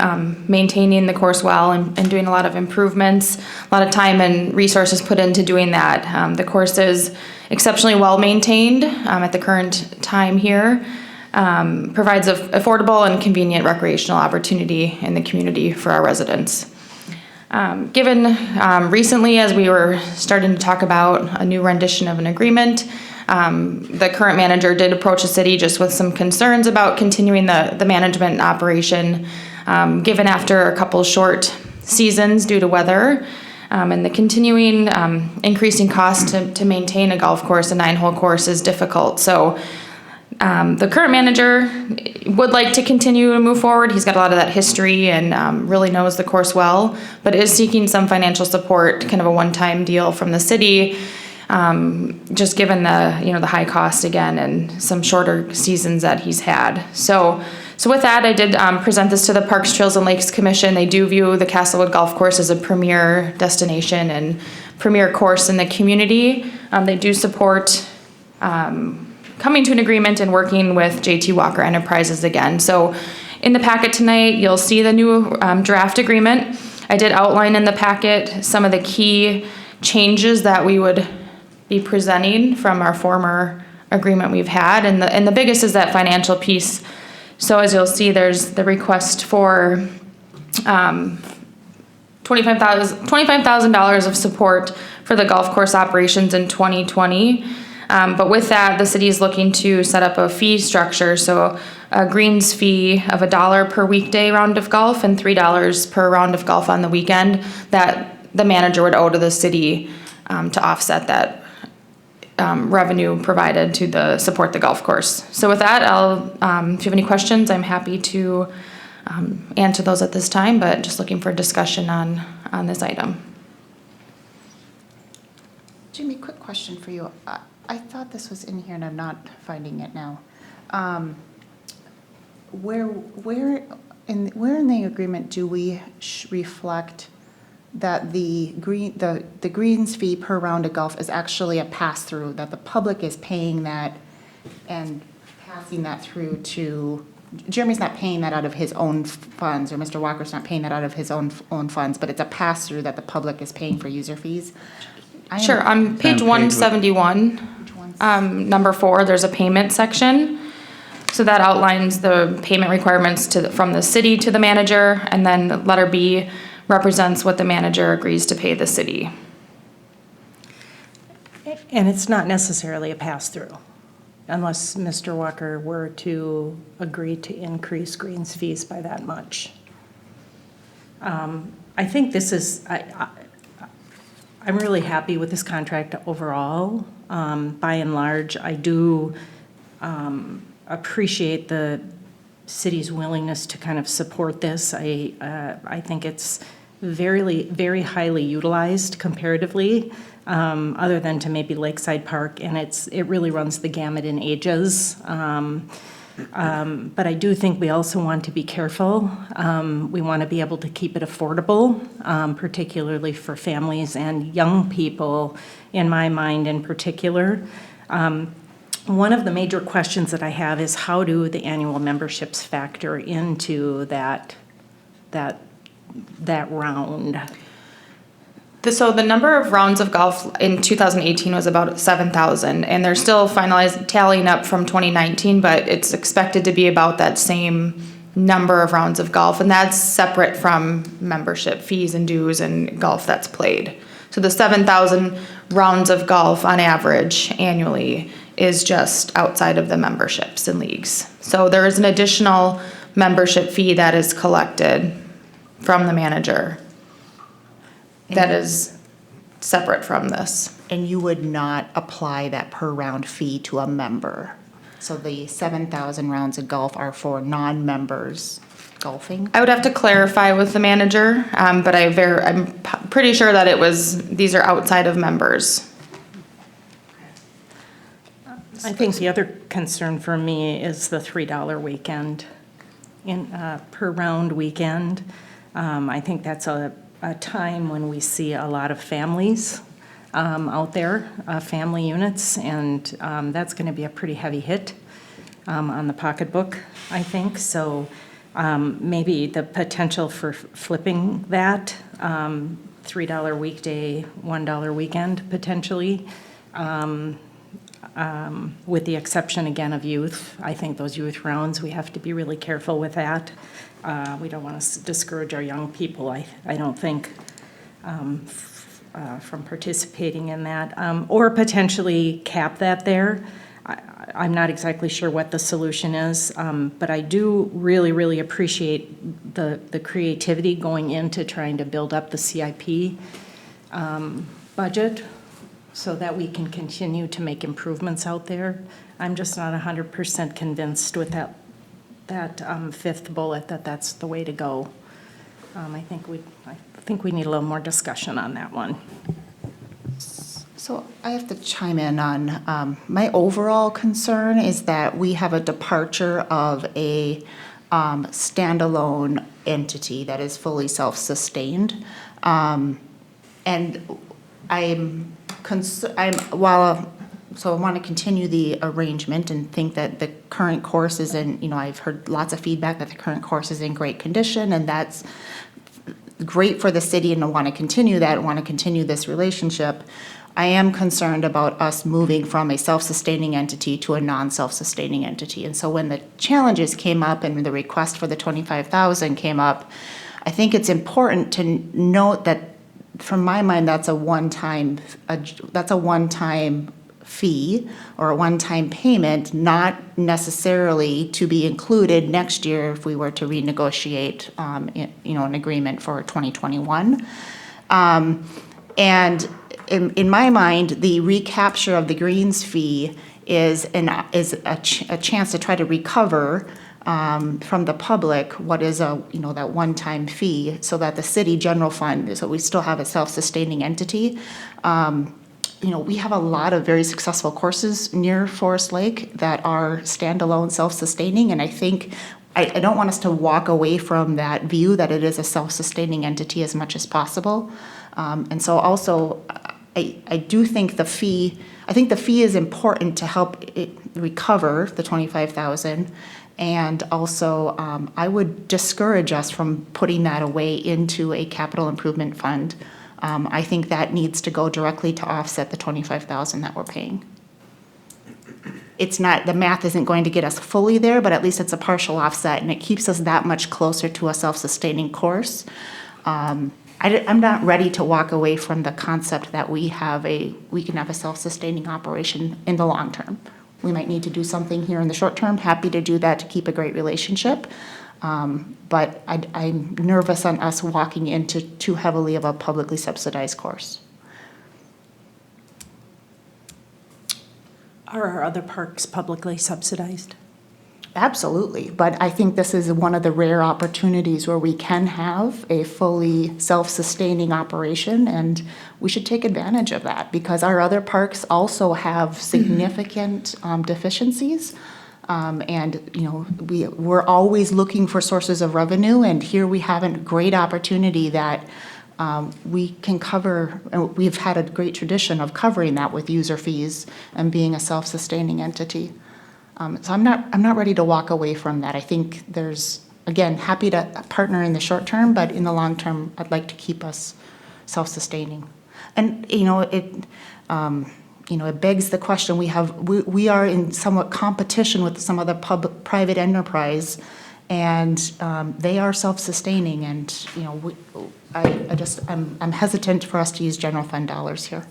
maintaining the course well and doing a lot of improvements. A lot of time and resources put into doing that. The course is exceptionally well maintained at the current time here. Provides an affordable and convenient recreational opportunity in the community for our residents. Given recently, as we were starting to talk about a new rendition of an agreement, the current manager did approach the city just with some concerns about continuing the management operation, given after a couple short seasons due to weather, and the continuing increasing cost to maintain a golf course, a 9-hole course, is difficult. So the current manager would like to continue to move forward. He's got a lot of that history and really knows the course well, but is seeking some financial support, kind of a one-time deal from the city, just given the high cost again and some shorter seasons that he's had. So with that, I did present this to the Parks, Trails, and Lakes Commission. They do view the Castlewood Golf Course as a premier destination and premier course in the community. They do support coming to an agreement and working with JT Walker Enterprises again. So in the packet tonight, you'll see the new draft agreement. I did outline in the packet some of the key changes that we would be presenting from our former agreement we've had, and the biggest is that financial piece. So as you'll see, there's the request for $25,000 of support for the golf course operations in 2020. But with that, the city is looking to set up a fee structure, so a greens fee of $1 per weekday round of golf and $3 per round of golf on the weekend that the manager would owe to the city to offset that revenue provided to support the golf course. So with that, if you have any questions, I'm happy to answer those at this time, but just looking for discussion on this item. Jimmy, quick question for you. I thought this was in here and I'm not finding it now. Where in the agreement do we reflect that the greens fee per round of golf is actually a pass-through, that the public is paying that and passing that through to, Jeremy's not paying that out of his own funds, or Mr. Walker's not paying that out of his own funds, but it's a pass-through that the public is paying for user fees? Sure, on page 171, number 4, there's a payment section. So that outlines the payment requirements from the city to the manager, and then letter B represents what the manager agrees to pay the city. And it's not necessarily a pass-through, unless Mr. Walker were to agree to increase greens fees by that much. I think this is, I'm really happy with this contract overall. By and large, I do appreciate the city's willingness to kind of support this. I think it's very highly utilized comparatively, other than to maybe Lakeside Park, and it really runs the gamut in ages. But I do think we also want to be careful. We want to be able to keep it affordable, particularly for families and young people, in my mind in particular. One of the major questions that I have is how do the annual memberships factor into that round? So the number of rounds of golf in 2018 was about 7,000, and they're still tallying up from 2019, but it's expected to be about that same number of rounds of golf, and that's separate from membership fees and dues and golf that's played. So the 7,000 rounds of golf on average annually is just outside of the memberships and leagues. So there is an additional membership fee that is collected from the manager that is separate from this. And you would not apply that per round fee to a member? So the 7,000 rounds of golf are for non-members golfing? I would have to clarify with the manager, but I'm pretty sure that these are outside of members. I think the other concern for me is the $3 weekend, per round weekend. I think that's a time when we see a lot of families out there, family units, and that's going to be a pretty heavy hit on the pocketbook, I think. So maybe the potential for flipping that, $3 weekday, $1 weekend potentially, with the exception again of youth. I think those youth rounds, we have to be really careful with that. We don't want to discourage our young people, I don't think, from participating in that, or potentially cap that there. I'm not exactly sure what the solution is, but I do really appreciate the creativity going into trying to build up the CIP budget so that we can continue to make improvements out there. I'm just not 100% convinced with that fifth bullet that that's the way to go. I think we need a little more discussion on that one. So I have to chime in on, my overall concern is that we have a departure of a standalone entity that is fully self-sustained. And so I want to continue the arrangement and think that the current course is I've heard lots of feedback that the current course is in great condition, and that's great for the city, and I want to continue that, want to continue this relationship. I am concerned about us moving from a self-sustaining entity to a non-self-sustaining entity. And so when the challenges came up and the request for the $25,000 came up, I think it's important to note that, from my mind, that's a one-time fee or a one-time payment, not necessarily to be included next year if we were to renegotiate, an agreement for 2021. And in my mind, the recapture of the greens fee is a chance to try to recover from the public what is that one-time fee, so that the city general fund, so we still have a self-sustaining entity. We have a lot of very successful courses near Forest Lake that are standalone, self-sustaining, and I think I don't want us to walk away from that view that it is a self-sustaining entity as much as possible. And so also, I do think the fee is important to help it recover the $25,000. And also, I would discourage us from putting that away into a capital improvement fund. I think that needs to go directly to offset the $25,000 that we're paying. It's not, the math isn't going to get us fully there, but at least it's a partial offset, and it keeps us that much closer to a self-sustaining course. I'm not ready to walk away from the concept that we can have a self-sustaining operation in the long term. We might need to do something here in the short term. Happy to do that to keep a great relationship. But I'm nervous on us walking into too heavily of a publicly subsidized course. Are our other parks publicly subsidized? Absolutely, but I think this is one of the rare opportunities where we can have a fully self-sustaining operation, and we should take advantage of that because our other parks also have significant deficiencies. And, you know, we're always looking for sources of revenue, and here we have a great opportunity that we can cover. We've had a great tradition of covering that with user fees and being a self-sustaining entity. So I'm not ready to walk away from that. I think there's, again, happy to partner in the short term, but in the long term, I'd like to keep us self-sustaining. And, it begs the question, we are in somewhat competition with some other private enterprise, and they are self-sustaining, and, I'm hesitant for us to use general fund dollars here.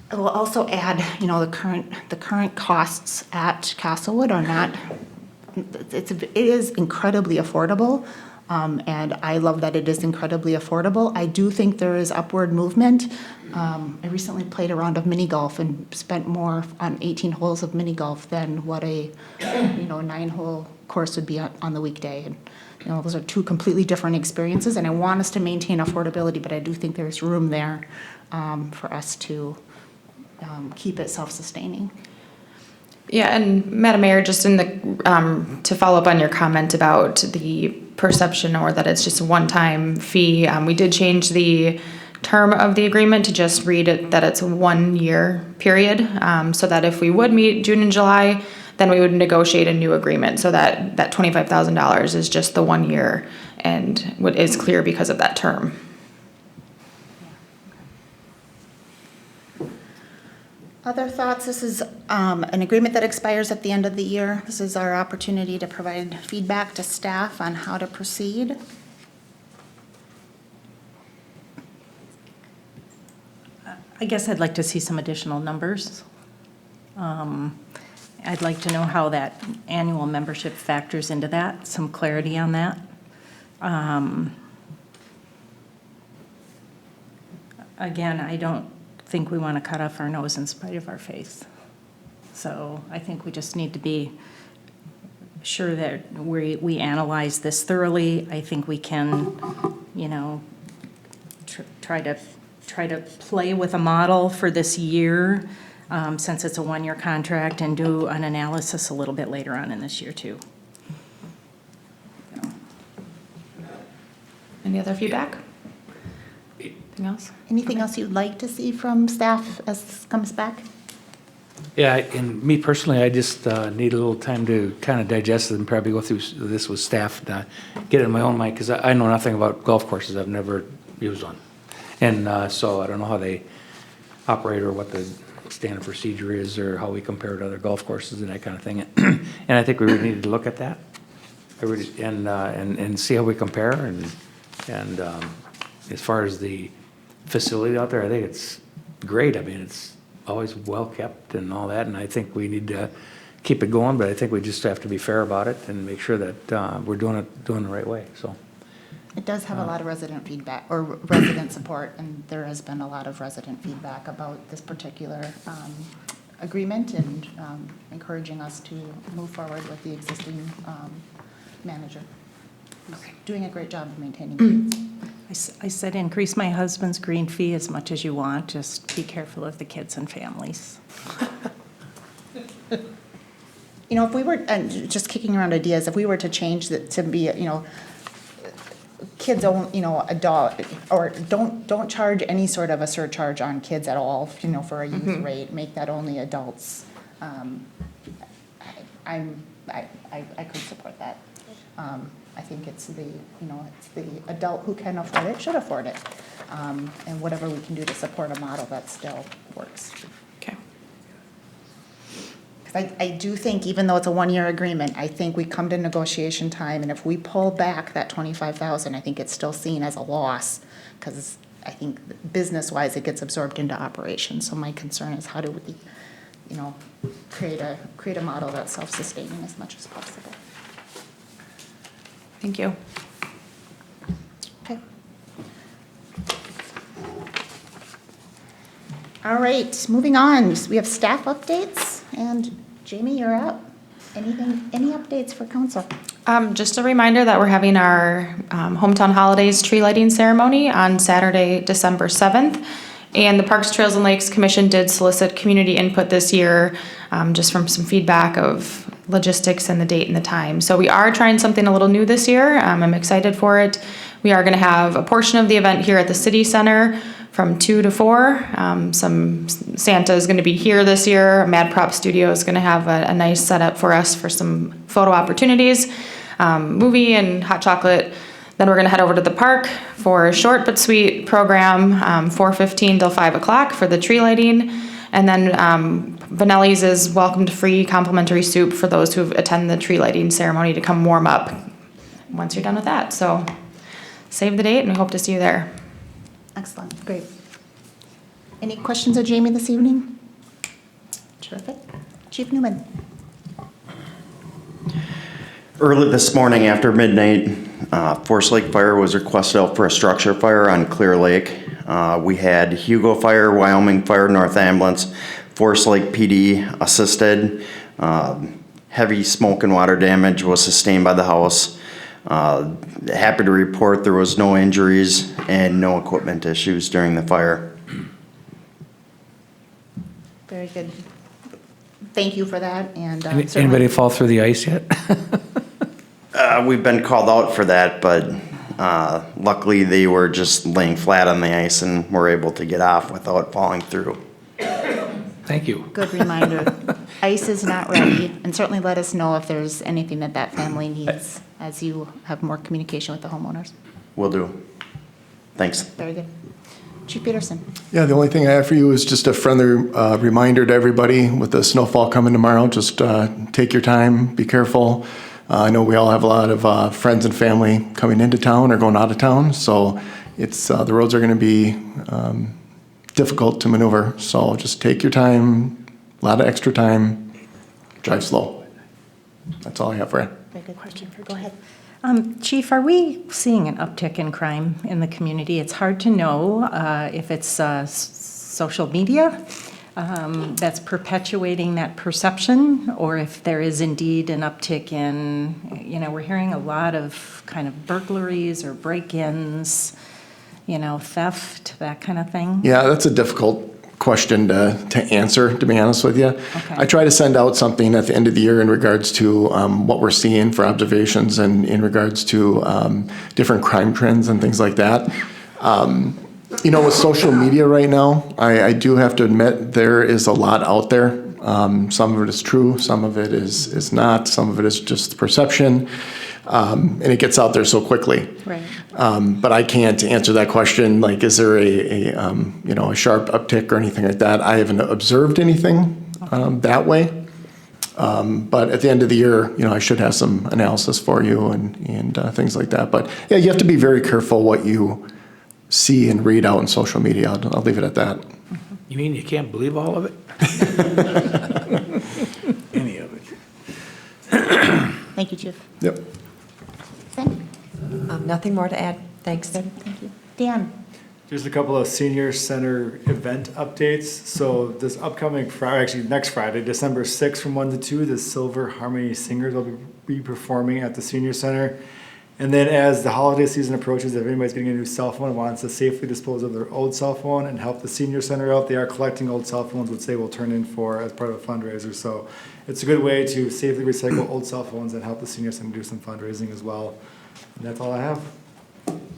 I will also add, the current costs at Castlewood are not, it is incredibly affordable, and I love that it is incredibly affordable. I do think there is upward movement. I recently played a round of mini golf and spent more on 18 holes of mini golf than what a 9-hole course would be on the weekday. And those are two completely different experiences, and I want us to maintain affordability, but I do think there's room there for us to keep it self-sustaining. Yeah, and Madam Mayor, just in the, to follow up on your comment about the perception or that it's just a one-time fee, we did change the term of the agreement to just read it that it's a 1-year period, so that if we would meet June and July, then we would negotiate a new agreement, so that $25,000 is just the 1 year and what is clear because of that term. Other thoughts? This is an agreement that expires at the end of the year. This is our opportunity to provide feedback to staff on how to proceed. I guess I'd like to see some additional numbers. I'd like to know how that annual membership factors into that, some clarity on that. Again, I don't think we want to cut off our nose in spite of our face. So I think we just need to be sure that we analyze this thoroughly. I think we can, try to play with a model for this year, since it's a 1-year contract, and do an analysis a little bit later on in this year too. Any other feedback? Anything else? Anything else you'd like to see from staff as this comes back? Yeah, and me personally, I just need a little time to kind of digest it and probably go through this with staff, get it in my own mind, because I know nothing about golf courses. I've never used one. And so I don't know how they operate or what the standard procedure is or how we compare to other golf courses and that kind of thing. And I think we really need to look at that and see how we compare. And as far as the facility out there, I think it's great. I mean, it's always well kept and all that, and I think we need to keep it going, but I think we just have to be fair about it and make sure that we're doing it the right way, so. It does have a lot of resident feedback or resident support, and there has been a lot of resident feedback about this particular agreement and encouraging us to move forward with the existing manager. Okay. Doing a great job of maintaining kids. I said increase my husband's green fee as much as you want, just be careful of the kids and families. If we were, and just kicking around ideas, if we were to change that to be, kids own, adult, or don't charge any sort of a surcharge on kids at all, for a youth rate, make that only adults. I could support that. I think it's the adult who can afford it should afford it. And whatever we can do to support a model that still works. Okay. Because I do think, even though it's a 1-year agreement, I think we come to negotiation time, and if we pull back that $25,000, I think it's still seen as a loss, because I think business-wise, it gets absorbed into operations. So my concern is how do we, create a model that's self-sustaining as much as possible. Thank you. Okay. All right, moving on. We have staff updates, and Jamie, you're up. Any updates for council? Just a reminder that we're having our Hometown Holidays tree lighting ceremony on Saturday, December 7th. And the Parks, Trails, and Lakes Commission did solicit community input this year, just from some feedback of logistics and the date and the time. So we are trying something a little new this year. I'm excited for it. We are going to have a portion of the event here at the City Center from 2 to 4. Some Santa is going to be here this year. Mad Prop Studio is going to have a nice setup for us for some photo opportunities, movie and hot chocolate. Then we're going to head over to the park for a short but sweet program, 4:15 till 5 o'clock for the tree lighting. And then Vanelli's is welcomed free complimentary soup for those who attend the tree lighting ceremony to come warm up once you're done with that. So save the date and we hope to see you there. Excellent, great. Any questions of Jamie this evening? Terrific. Chief Newman. Early this morning after midnight, Forest Lake Fire was requested out for a structure fire on Clear Lake. We had Hugo Fire, Wyoming Fire, North Ambulance, Forest Lake PD assisted. Heavy smoke and water damage was sustained by the house. Happy to report there was no injuries and no equipment issues during the fire. Very good. Thank you for that, and Anybody certainly, fall through the ice yet? We've been called out for that, but luckily they were just laying flat on the ice and were able to get off without falling through. Thank you. good reminder. Ice is not ready, and certainly let us know if there's anything that family needs as you have more communication with the homeowners. Will do. Thanks. Very good. Chief Peterson. Yeah, the only thing I have for you is just a friendly reminder to everybody with the snowfall coming tomorrow. Just take your time, be careful. I know we all have a lot of friends and family coming into town or going out of town, so it's the roads are going to be difficult to maneuver. So just take your time, a lot of extra time, drive slow. That's all I have for you. Very good question. Go ahead. Chief, are we seeing an uptick in crime in the community? It's hard to know if it's social media that's perpetuating that perception, or if there is indeed an uptick in, we're hearing a lot of kind of burglaries or break-ins, theft, that kind of thing. Yeah, that's a difficult question to answer, to be honest with you. Okay. I try to send out something at the end of the year in regards to what we're seeing for observations and in regards to different crime trends and things like that. With social media right now, I do have to admit there is a lot out there. Some of it is true, some of it is not, some of it is just perception, and it gets out there so quickly. Right. But I can't answer that question, like, is there a sharp uptick or anything like that? I haven't observed anything that way. But at the end of the year, I should have some analysis for you and things like that. But yeah, you have to be very careful what you see and read out on social media. I'll leave it at that. You mean you can't believe all of it? Any of it. Thank you, Chief. Yep. Sam? Nothing more to add. Thanks. Good, thank you. Dan? Just a couple of senior center event updates. So this upcoming Friday, actually next Friday, December 6th from 1 to 2, the Silver Harmony Singers will be performing at the senior center. And then as the holiday season approaches, if anybody's getting a new cell phone and wants to safely dispose of their old cell phone and help the senior center out, they are collecting old cell phones, which they will turn in for as part of a fundraiser. So it's a good way to safely recycle old cell phones and help the senior center do some fundraising as well. And that's all I have.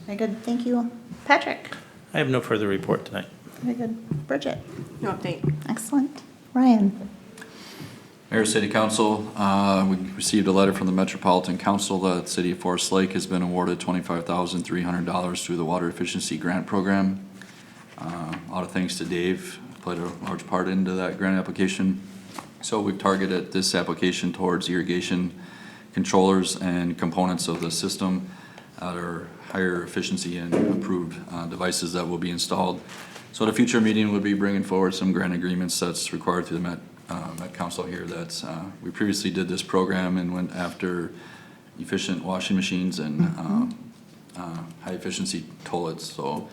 Very good, thank you. Patrick? I have no further report tonight. Very good. Bridget? No update. Excellent. Ryan? Mayor, City Council, we received a letter from the Metropolitan Council that the City of Forest Lake has been awarded $25,300 through the Water Efficiency Grant Program. A lot of thanks to Dave, played a large part into that grant application. So we've targeted this application towards irrigation controllers and components of the system that are higher efficiency and improved devices that will be installed. So at a future meeting, we'll be bringing forward some grant agreements that's required through the Met Council here. That's we previously did this program and went after efficient washing machines and high efficiency toilets. So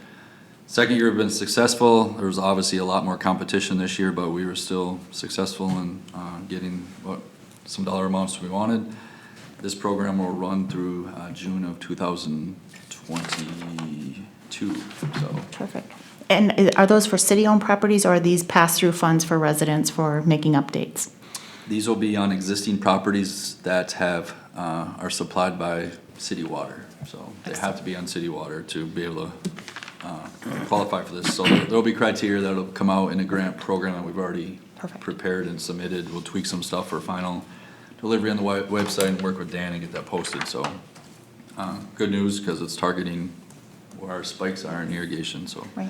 Second year have been successful. There was obviously a lot more competition this year, but we were still successful in getting some dollar amounts we wanted. This program will run through June of 2022, so. Terrific. And are those for city-owned properties, or are these pass-through funds for residents for making updates? These will be on existing properties that have, are supplied by city water. So they have to be on city water to be able to qualify for this. So there'll be criteria that'll come out in a grant program that we've already prepared and submitted. We'll tweak some stuff for final delivery on the website and work with Dan and get that posted. So good news, because it's targeting where our spikes are in irrigation, so. Right.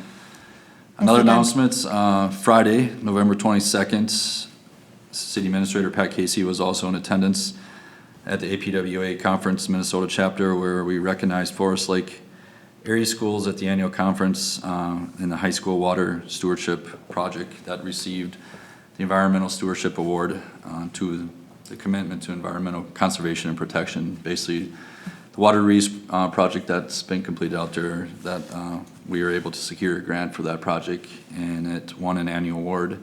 Another announcements, Friday, November 22nd, City Administrator Pat Casey was also in attendance at the APWA Conference Minnesota chapter, where we recognized Forest Lake area schools at the annual conference in the high school water stewardship project that received the Environmental Stewardship Award to the commitment to environmental conservation and protection. Basically, the water reuse project that's been completed out there, that we were able to secure a grant for that project, and it won an annual award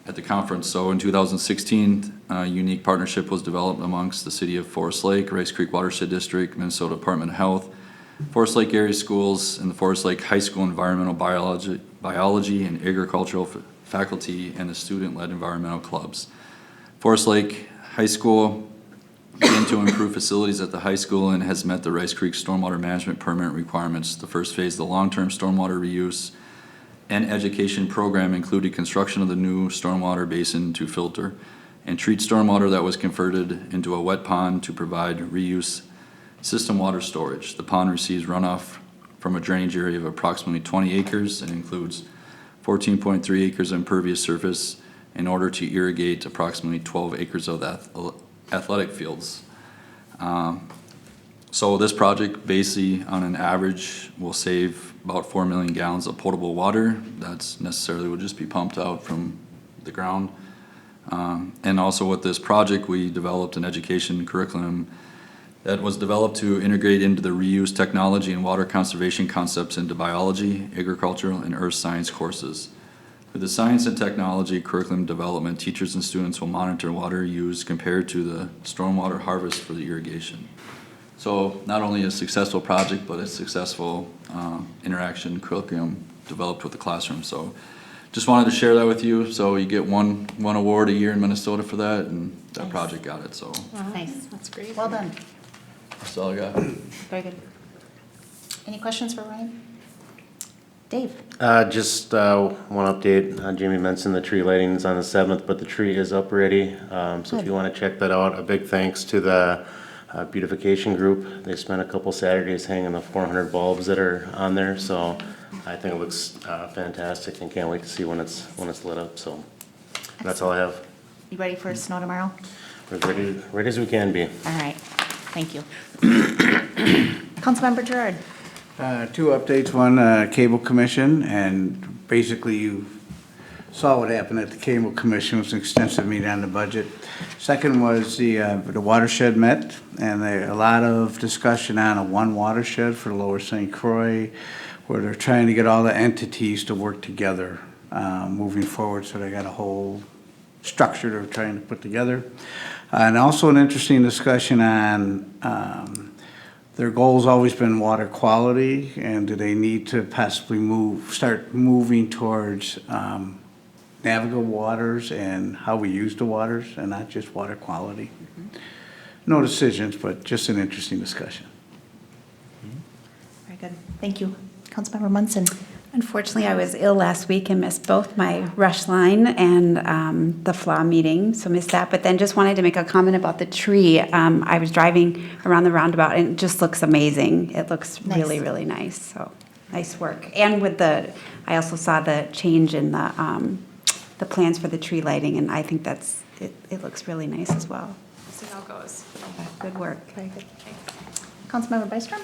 at the conference. So in 2016, a unique partnership was developed amongst the city of Forest Lake, Rice Creek Watershed District, Minnesota Department of Health, Forest Lake area schools, and the Forest Lake High School environmental biology and agricultural faculty, and the student-led environmental clubs. Forest Lake High School began to improve facilities at the high school and has met the Rice Creek stormwater management permit requirements. The first phase of the long-term stormwater reuse and education program included construction of the new stormwater basin to filter and treat stormwater that was converted into a wet pond to provide reuse system water storage. The pond receives runoff from a drainage area of approximately 20 acres and includes 14.3 acres of impervious surface in order to irrigate approximately 12 acres of athletic fields. So this project basically on an average will save about 4 million gallons of potable water. That's necessarily would just be pumped out from the ground. And also with this project, we developed an education curriculum that was developed to integrate into the reuse technology and water conservation concepts into biology, agricultural, and earth science courses. With the science and technology curriculum development, teachers and students will monitor water use compared to the stormwater harvest for the irrigation. So not only a successful project, but a successful interaction curriculum developed with the classroom. So just wanted to share that with you. So you get one award a year in Minnesota for that, and that project got it, so. Nice. That's great. Well done. That's all I got. Very good. Any questions for Ryan? Dave? Just one update. Jamie mentioned the tree lighting is on the 7th, but the tree is up already. So if you want to check that out, a big thanks to the beautification group. They spent a couple Saturdays hanging the 400 bulbs that are on there. So I think it looks fantastic, and can't wait to see when it's lit up. So that's all I have. You ready for snow tomorrow? We're ready as we can be. All right. Thank you. Councilmember Gerard. Two updates, one, Cable Commission, and basically you saw what happened at the Cable Commission. It was an extensive meeting on the budget. Second was the watershed met, and a lot of discussion on a one watershed for Lower St. Croix, where they're trying to get all the entities to work together moving forward, so they got a whole structure they're trying to put together. And also an interesting discussion on their goal's always been water quality, and do they need to possibly start moving towards navigable waters and how we use the waters, and not just water quality. No decisions, but just an interesting discussion. Very good. Thank you. Councilmember Munson. Unfortunately, I was ill last week and missed both my rush line and the FLA meeting, so missed that. But then just wanted to make a comment about the tree. I was driving around the roundabout, and it just looks amazing. It looks really, really nice. So nice work. And with I also saw the change in the plans for the tree lighting, and I think it looks really nice as well. See how it goes. Good work. Very good. Councilmember Byström.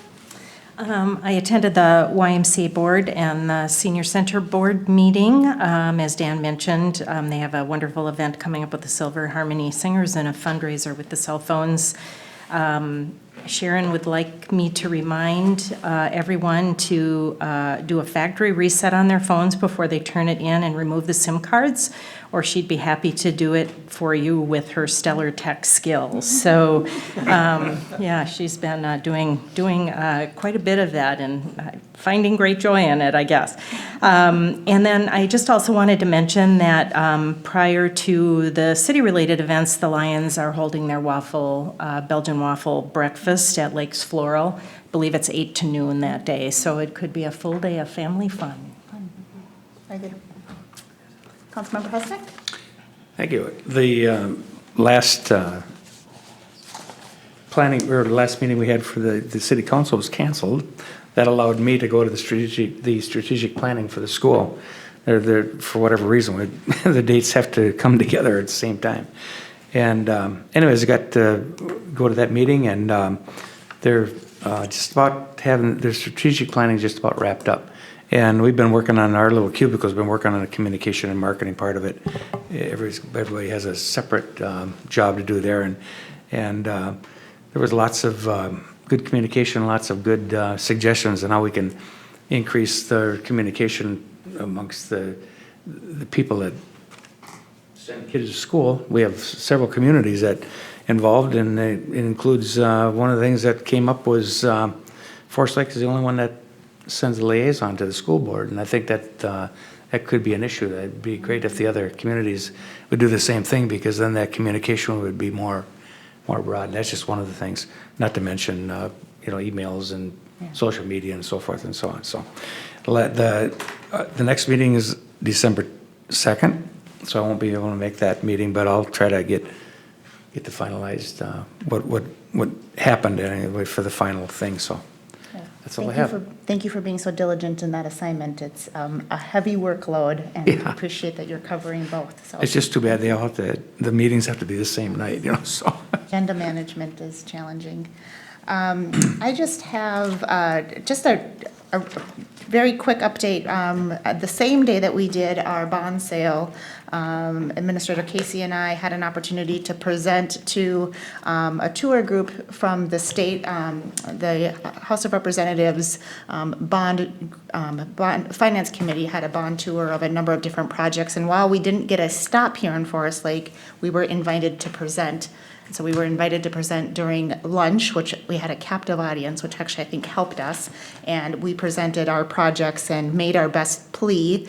I attended the YMCA board and the senior center board meeting. As Dan mentioned, they have a wonderful event coming up with the Silver Harmony Singers and a fundraiser with the cell phones. Sharon would like me to remind everyone to do a factory reset on their phones before they turn it in and remove the SIM cards, or she'd be happy to do it for you with her stellar tech skills. So, yeah, she's been doing quite a bit of that and finding great joy in it, I guess. And then I just also wanted to mention that prior to the city-related events, the Lions are holding their Belgian waffle breakfast at Lakes Floral. I believe it's 8 to noon that day, so it could be a full day of family fun. Very good. Councilmember Husnick? Thank you. The last last meeting we had for the city council was canceled. That allowed me to go to the strategic planning for the school. For whatever reason, the dates have to come together at the same time. And anyways, I got to go to that meeting, and they're just about having their strategic planning just about wrapped up. And we've been working on our little cubicles, been working on the communication and marketing part of it. Everybody has a separate job to do there, and there was lots of good communication, lots of good suggestions on how we can increase the communication amongst the people that send kids to school. We have several communities that involved, and it includes one of the things that came up was Forest Lake is the only one that sends a liaison to the school board, and I think that that could be an issue. It'd be great if the other communities would do the same thing, because then that communication would be more broad. And that's just one of the things, not to mention emails and social media and so forth and so on. So the next meeting is December 2nd, so I won't be able to make that meeting, but I'll try to get the finalized what happened anyway for the final thing. So that's all I have. Thank you for being so diligent in that assignment. It's a heavy workload, and I appreciate that you're covering both. So It's just too bad they all have the meetings have to be the same night, so. agenda management is challenging. I just have just a very quick update. The same day that we did our bond sale, Administrator Casey and I had an opportunity to present to a tour group from the state, the House of Representatives bond finance committee had a bond tour of a number of different projects. And while we didn't get a stop here in Forest Lake, we were invited to present. So we were invited to present during lunch, which we had a captive audience, which actually I think helped us. And we presented our projects and made our best plea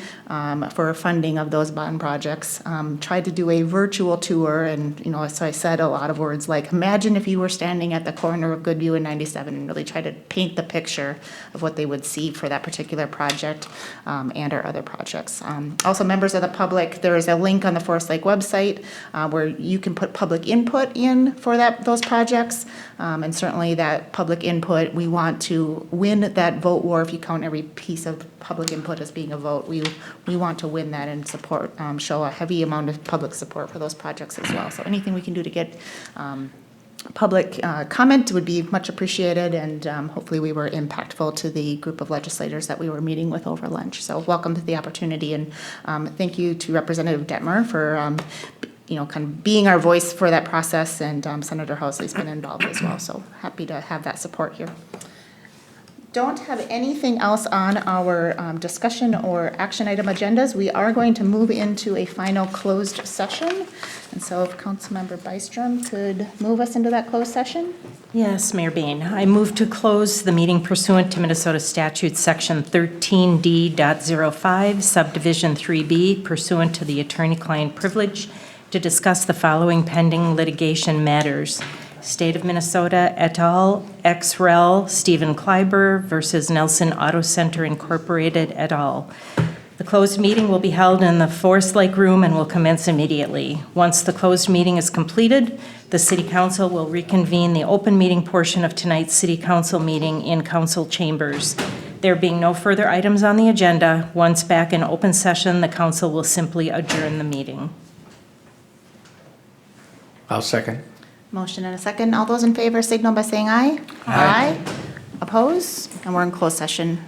for funding of those bond projects. Tried to do a virtual tour, and so I said a lot of words like, imagine if you were standing at the corner of Goodview and 97, and really try to paint the picture of what they would see for that particular project and our other projects. Also, members of the public, there is a link on the Forest Lake website where you can put public input in for those projects, and certainly that public input, we want to win that vote war. If you count every piece of public input as being a vote, we want to win that and support, show a heavy amount of public support for those projects as well. So anything we can do to get public comment would be much appreciated, and hopefully we were impactful to the group of legislators that we were meeting with over lunch. So welcome to the opportunity, and thank you to Representative Detmer for kind of being our voice for that process, and Senator Housley's been involved as well, so happy to have that support here. Don't have anything else on our discussion or action item agendas. We are going to move into a final closed session, and so if Councilmember Byström could move us into that closed session. Yes, Mayor Bain. I move to close the meeting pursuant to Minnesota Statute Section 13D.05, Subdivision 3B, pursuant to the attorney-client privilege, to discuss the following pending litigation matters. State of Minnesota et al., ex rel. Stephen Kleiber versus Nelson Auto Center Incorporated et al. The closed meeting will be held in the Forest Lake Room and will commence immediately. Once the closed meeting is completed, the City Council will reconvene the open meeting portion of tonight's City Council meeting in council chambers. There being no further items on the agenda, once back in open session, the council will simply adjourn the meeting. I'll second. Motion and a second. All those in favor signal by saying aye. Aye. Oppose? And we're in closed session.